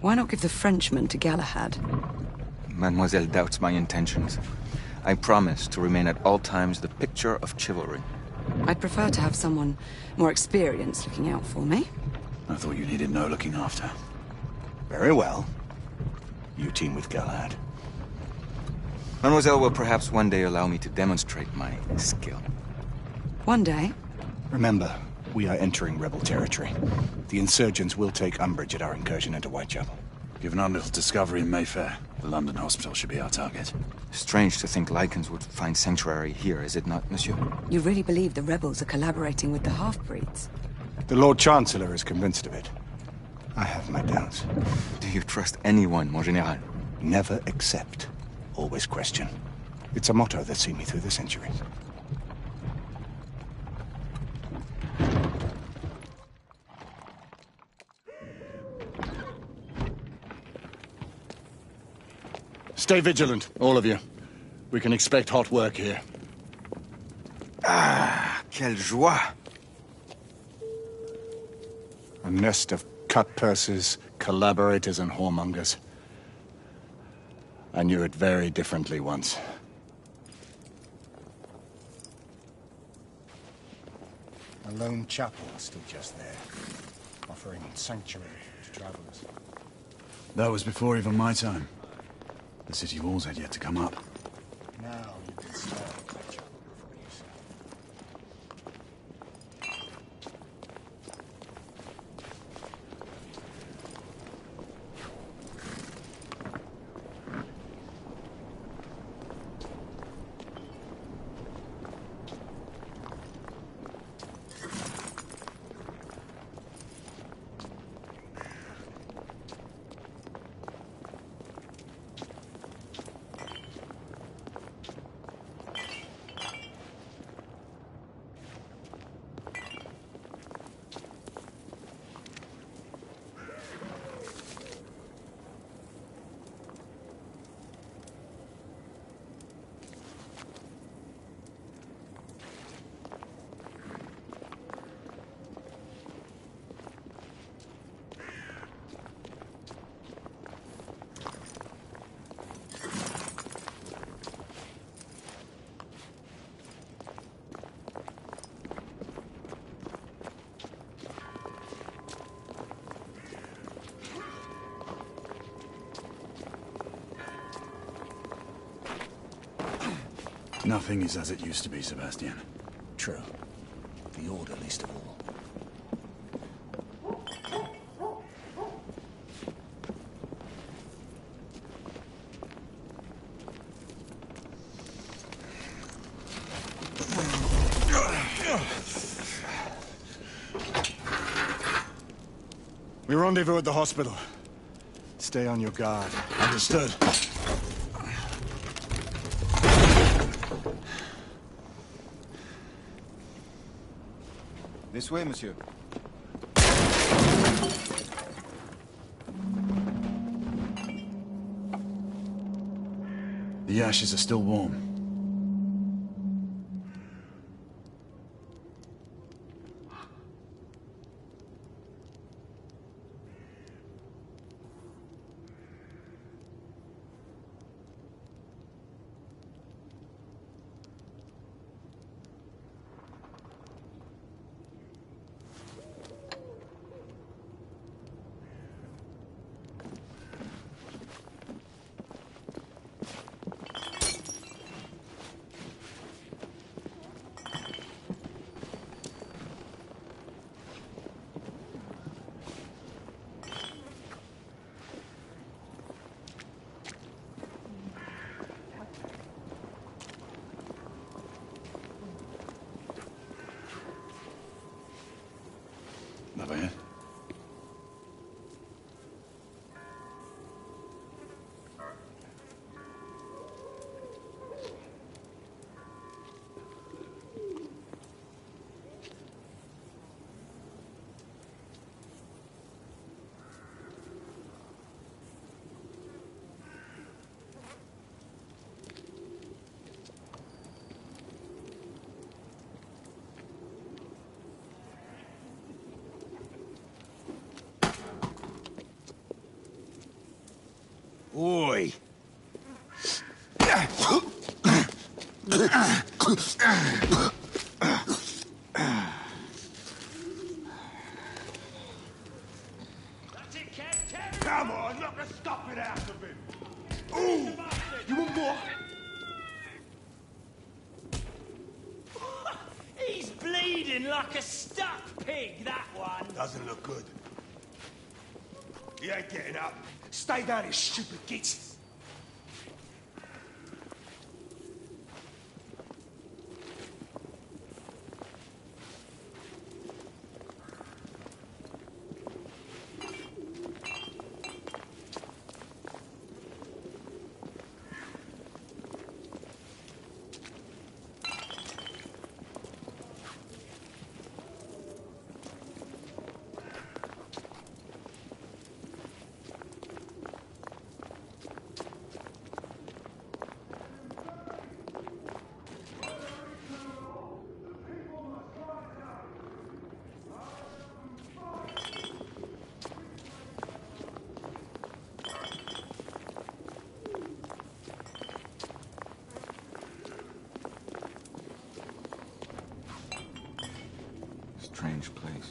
Why not give the Frenchman to Galahad? Mademoiselle doubts my intentions. I promise to remain at all times the picture of chivalry. I'd prefer to have someone more experienced looking out for me. I thought you needed no looking after. Very well. You team with Galahad. Mademoiselle will perhaps one day allow me to demonstrate my skill. One day? Remember, we are entering rebel territory. The insurgents will take umbrage at our incursion into Whitechapel. Given our little discovery in Mayfair, the London hospital should be our target. Strange to think Lycans would find sanctuary here, is it not, monsieur? You really believe the rebels are collaborating with the half-breeds? The Lord Chancellor is convinced of it. I have my doubts. Do you trust anyone, mon général? Never accept. Always question. It's a motto that's seen me through the centuries. Stay vigilant, all of you. We can expect hot work here. Ah, quelle joie! A nest of cut-pursers, collaborators, and whoremongers. I knew it very differently once. A lone chapel stood just there, offering sanctuary to travelers. That was before even my time. The city walls had yet to come up. Now you can smell the chapel for yourself. Nothing is as it used to be, Sebastian. True. The Order least of all. We rendezvous at the hospital. Stay on your guard. Understood. This way, monsieur. The ashes are still warm. Not bad. Oi! Come on, knock the stuffing out of him! Ooh! You want more? He's bleeding like a stuck pig, that one. Doesn't look good. He ain't getting up. Stay down, you stupid git. Strange place.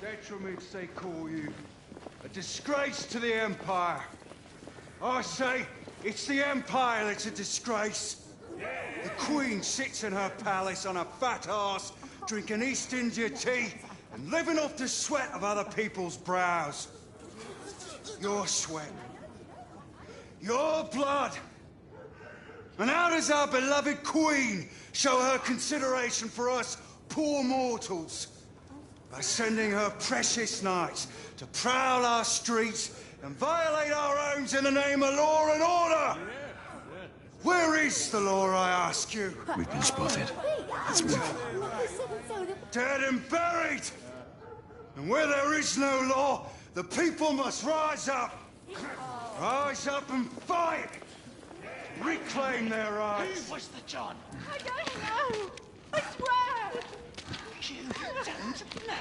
Detriments, they call you. A disgrace to the Empire. I say, it's the Empire that's a disgrace. The Queen sits in her palace on a fat arse, drinking East India tea and living off the sweat of other people's brows. Your sweat. Your blood. And how does our beloved Queen show her consideration for us poor mortals? By sending her precious knights to prowl our streets and violate our homes in the name of law and order! Where is the law, I ask you? We've been spotted. Let's move. Dead and buried! And where there is no law, the people must rise up! Rise up and fight! Reclaim their rights! Who was the John? I don't know. I swear. You don't know.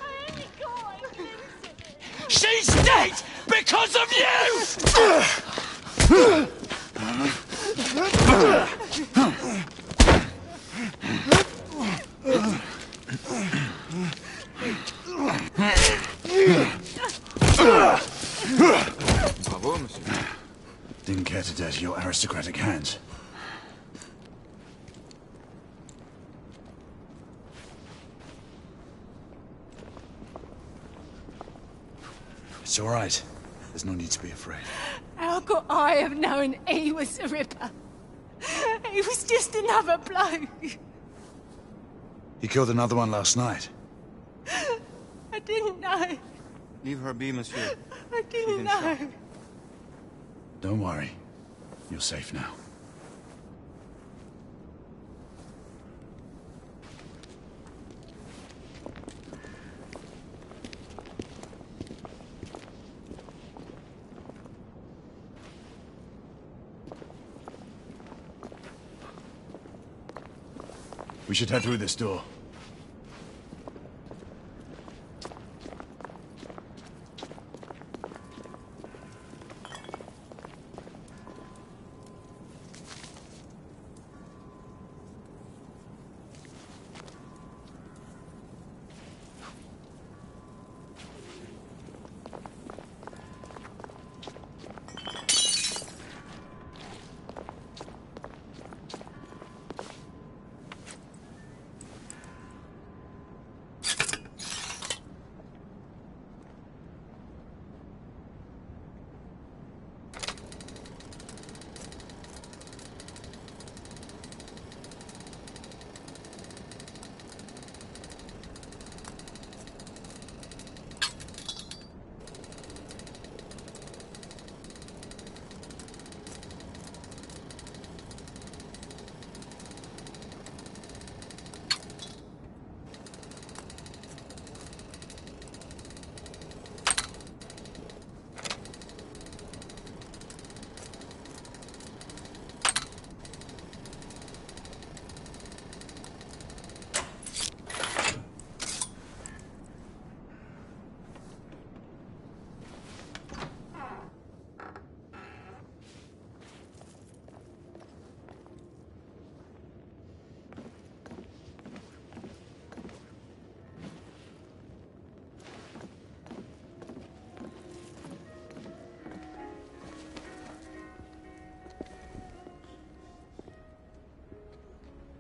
I only got a glimpse of it. She's dead because of you! Bravo, monsieur. Didn't care to dirty your aristocratic hands. It's all right. There's no need to be afraid. How could I have known he was the Ripper? He was just another bloke. He killed another one last night. I didn't know. Leave her be, monsieur. I didn't know. Don't worry. You're safe now. We should head through this door.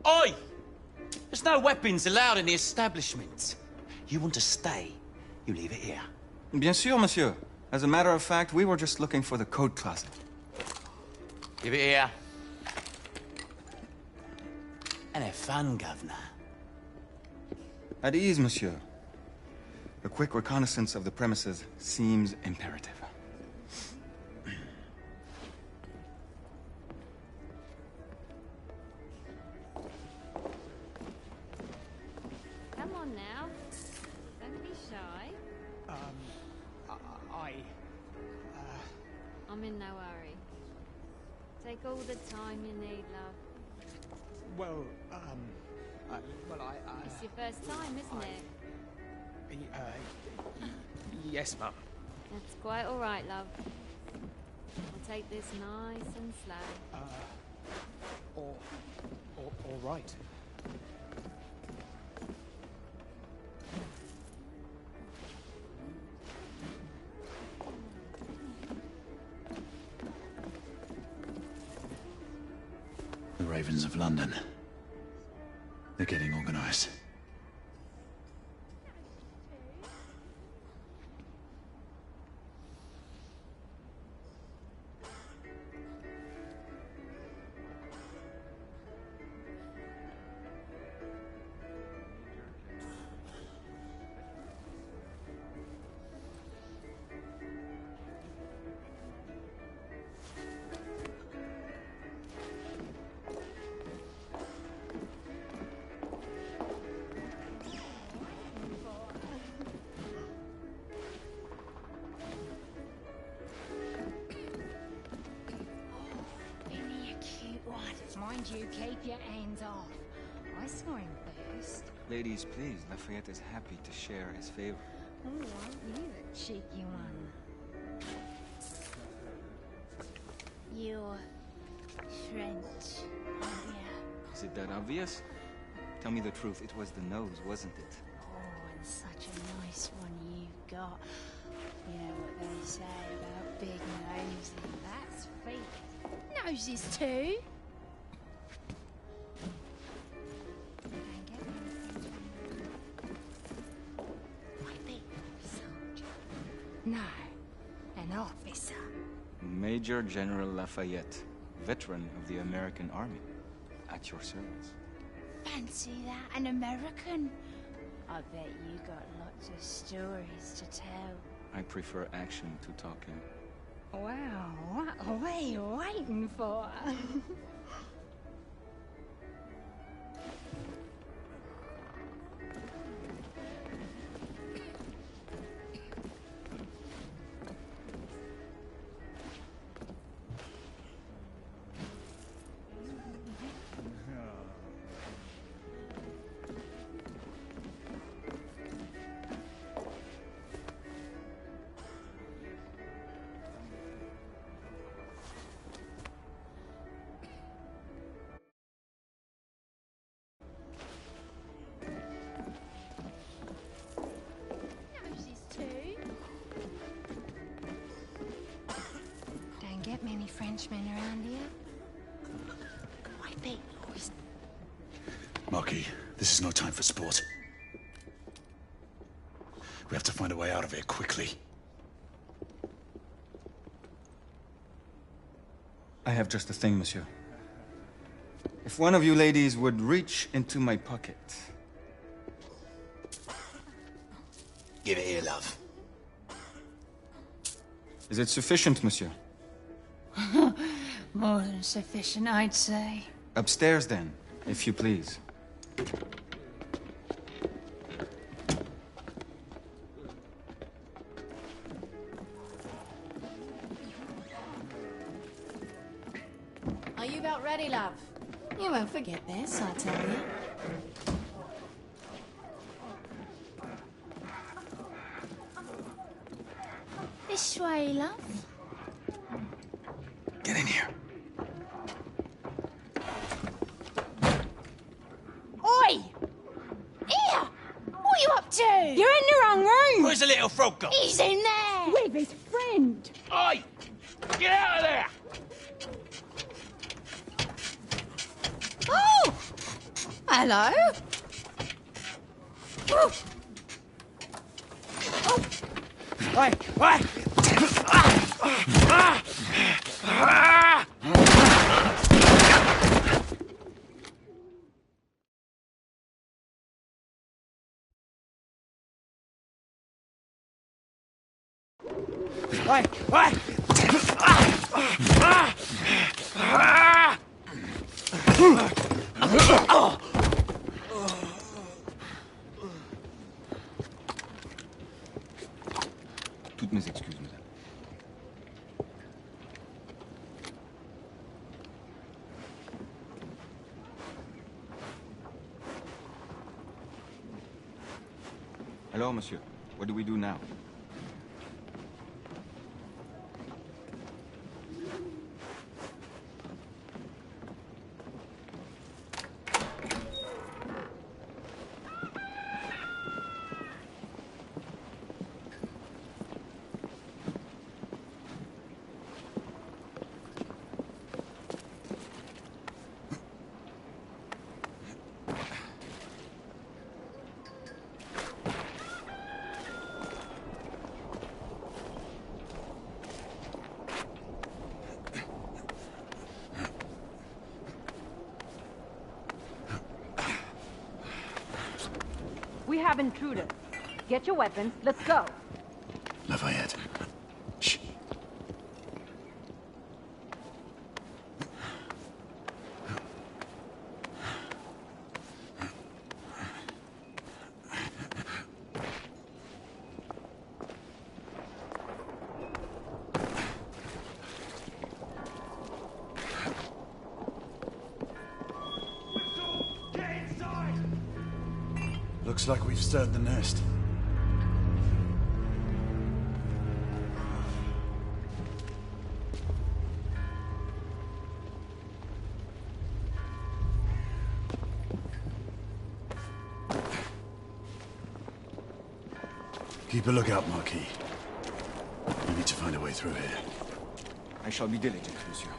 Oi! There's no weapons allowed in the establishment. You want to stay, you leave it here. Bien sûr, monsieur. As a matter of fact, we were just looking for the code closet. Leave it here. And have fun, Governor. At ease, monsieur. A quick reconnaissance of the premises seems imperative. Come on now. Don't be shy. I'm in no hurry. Take all the time you need, love. Well, It's your first time, isn't it? Yes, Mum. That's quite all right, love. We'll take this nice and slow. All right. The Ravens of London. They're getting organized. mind you, keep your hands off. I saw him first. Ladies, please. Lafayette is happy to share his favor. Oh, aren't you the cheeky one? You're French, aren't you? Is it that obvious? Tell me the truth. It was the nose, wasn't it? Oh, and such a nice one you've got. You know what they say about big noses. That's fake. Noses too. No, an officer. Major General Lafayette, veteran of the American Army. At your service. Fancy that, an American? I bet you got lots of stories to tell. I prefer action to talking. Wow, what are you waiting for? Many Frenchmen around here. I bet yours. Marquis, this is no time for sport. We have to find a way out of here quickly. I have just a thing, monsieur. If one of you ladies would reach into my pocket. Give it here, love. Is it sufficient, monsieur? More than sufficient, I'd say. Upstairs, then, if you please. Are you about ready, love? You won't forget this, I tell you. This way, love. Get in here. Oi! Here! What are you up to? You're in the wrong room! Where's the little frog gone? He's in there! With his friend! Oi! Get out of there! Oh! Hello? Oh! Oi! Oi! Oi! Oi! Toutes mes excuses, madame. Alors, monsieur, what do we do now? We have intruders. Get your weapons. Let's go. Lafayette. Shh. Looks like we've stirred the nest. Keep a lookout, Marquis. We need to find a way through here. I shall be diligent, monsieur.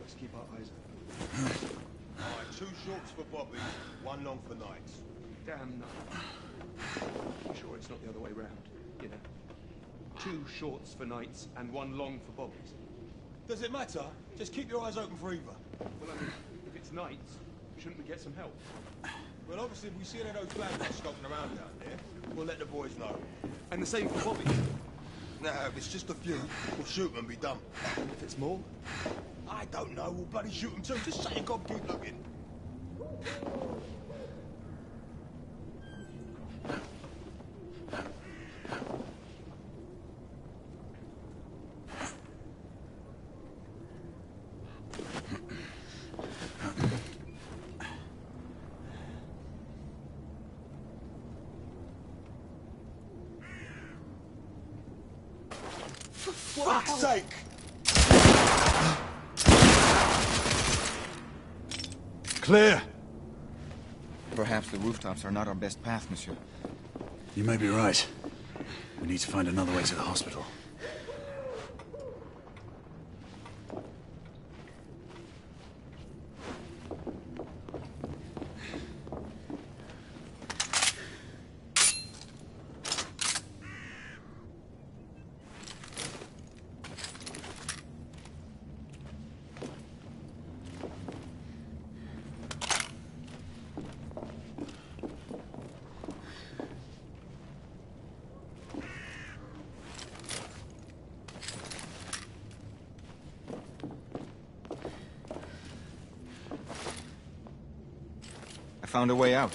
Let's keep our eyes open. Alright, 2 shorts for Bobby, 1 long for Knights. Damn no. I'm sure it's not the other way round, you know. 2 shorts for Knights and 1 long for Bobbies. Does it matter? Just keep your eyes open for either. Well, I mean, if it's Knights, shouldn't we get some help? Well, obviously, if we see any of those blackguards skulking around down there, we'll let the boys know. And the same for Bobbies. No, if it's just a few, we'll shoot them and be done. If it's more? I don't know, we'll bloody shoot them too. Just say you gotta keep looking. For fuck's sake! Clear! Perhaps the rooftops are not our best path, monsieur. You may be right. We need to find another way to the hospital. Found a way out.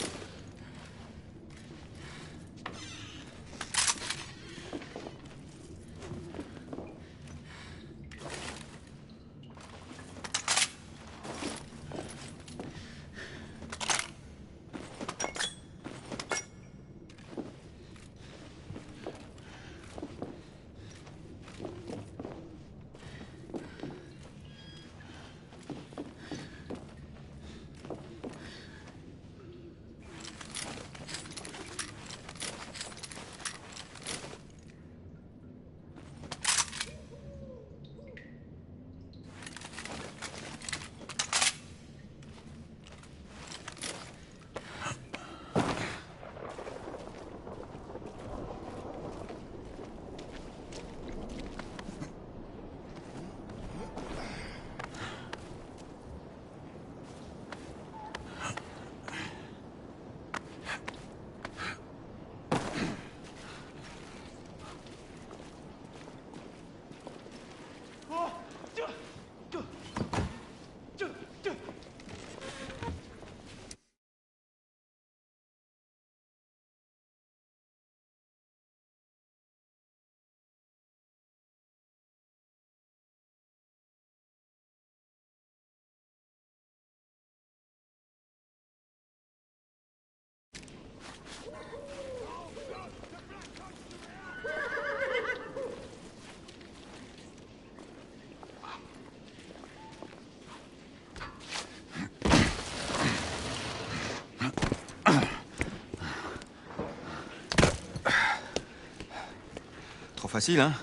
trop facile, hein?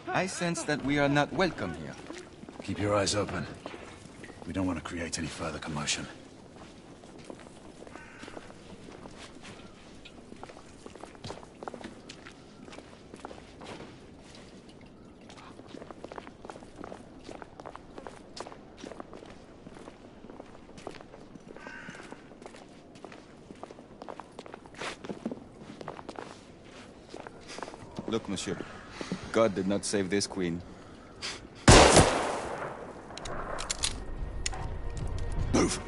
I sense that we are not welcome here. Keep your eyes open. We don't want to create any further commotion. Look, monsieur. God did not save this queen. Move!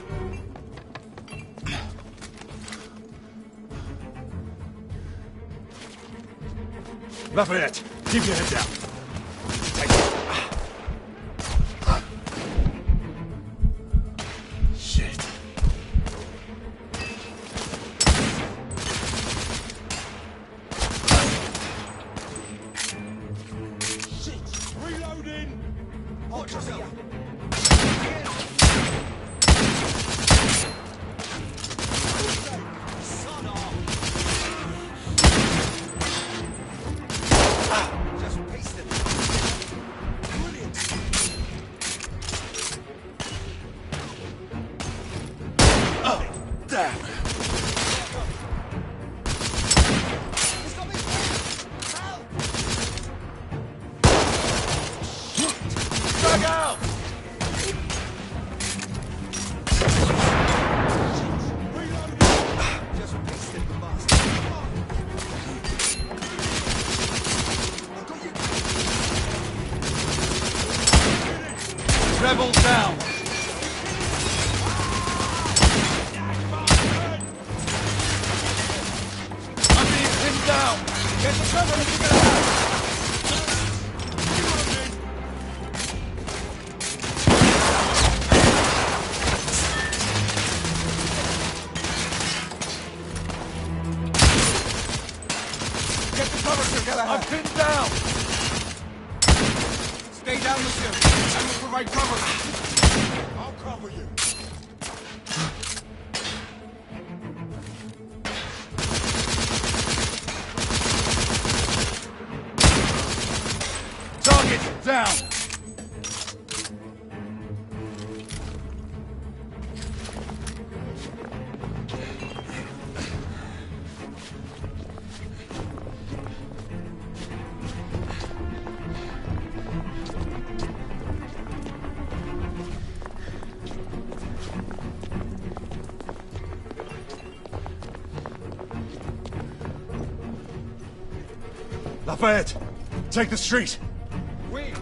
Lafayette, keep your head down. Shit. Reloading! Rebels down! I'm being pinned down! Get the cover if you're gonna have! Get the cover, Sir Galahad! I'm pinned down! Stay down, monsieur. I will provide cover. I'll cover you. Target down. Lafayette, take the street. Oui.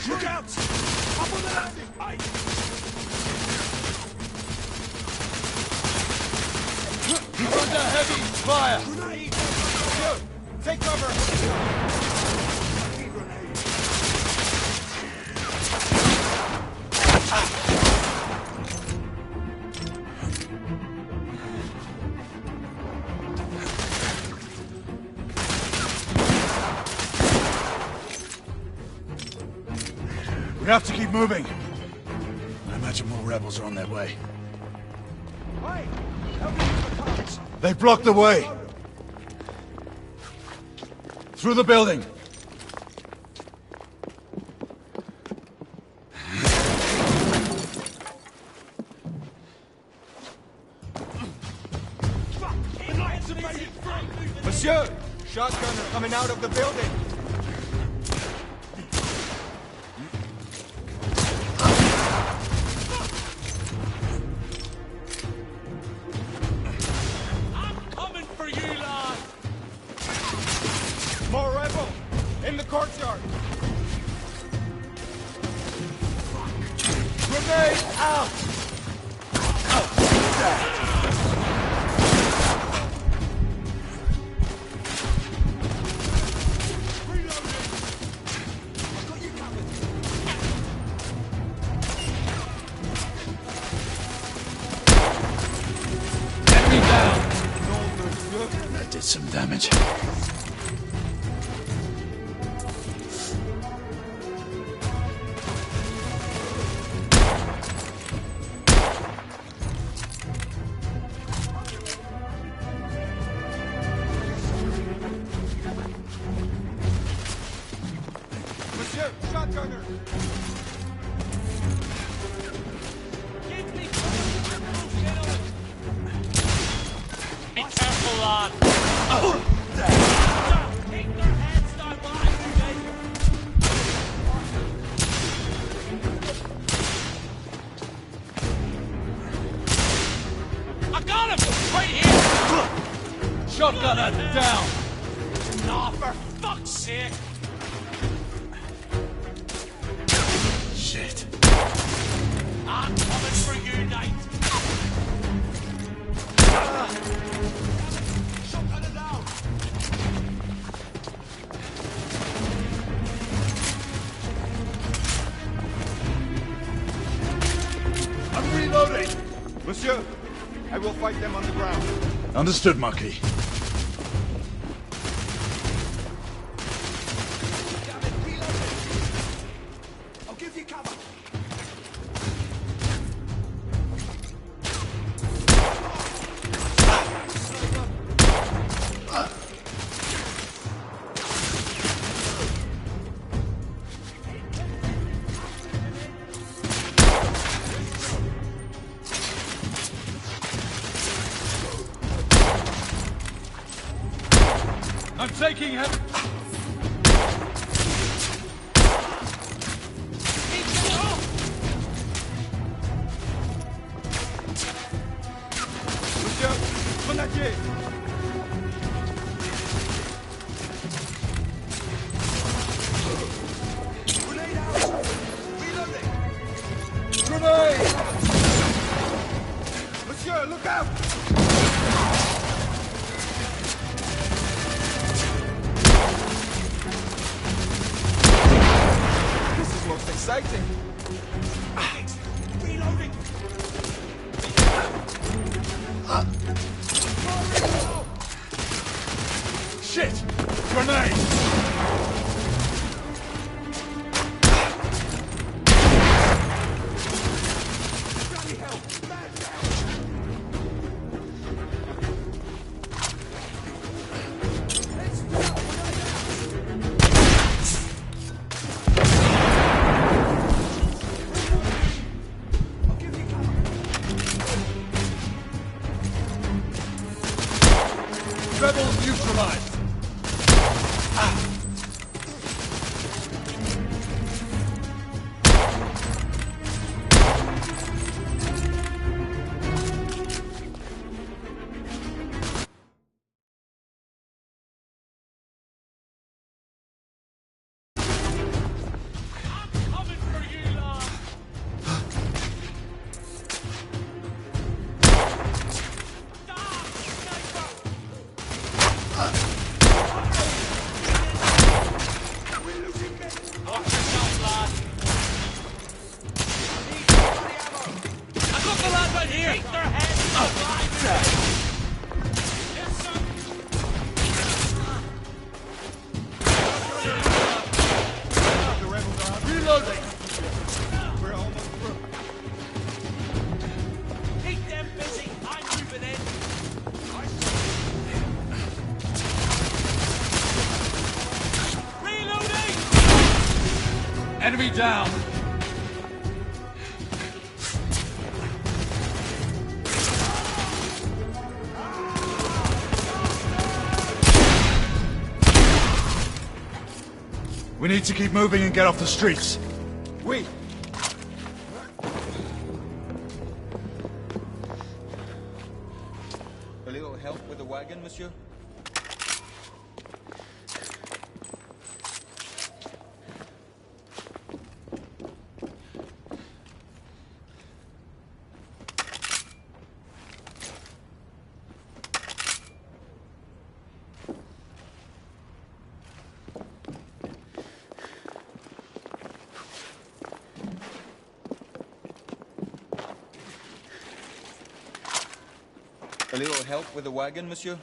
Look out! Up on the landing! Aye! We're under heavy fire! Grenade! Take cover! We have to keep moving. I imagine more rebels are on their way. They blocked the way. Through the building. Monsieur! Shotgunner coming out of the building! I'm coming for you, lad! More rebel! In the courtyard! Grenade out! That did some damage. Monsieur, shotgunner! Be careful, lad! I got him! Right here! Shotgunner, down! Nah, for fuck's sake! Shit. I'm coming for you, knight! Shotgunner down! I'm reloading! Monsieur, I will fight them on the ground. Understood, Marquis. I'll give you cover. I'm taking him. Monsieur, grenadier! Grenade out! Reloading! Grenade! Monsieur, look out! This is most exciting. Reloading! Shit! Grenade! Bloody hell! Man down! I'll give you cover. Rebels neutralized. Coming for you, lad! Watch yourself, lad! I've got the lad right here! Take their heads alive! Yes, sir! The rebels are reloading. We're almost through. Keep them busy! I'm moving in! Reloading! Enemy down. We need to keep moving and get off the streets. Oui. A little help with the wagon, monsieur? A little help with the wagon, monsieur?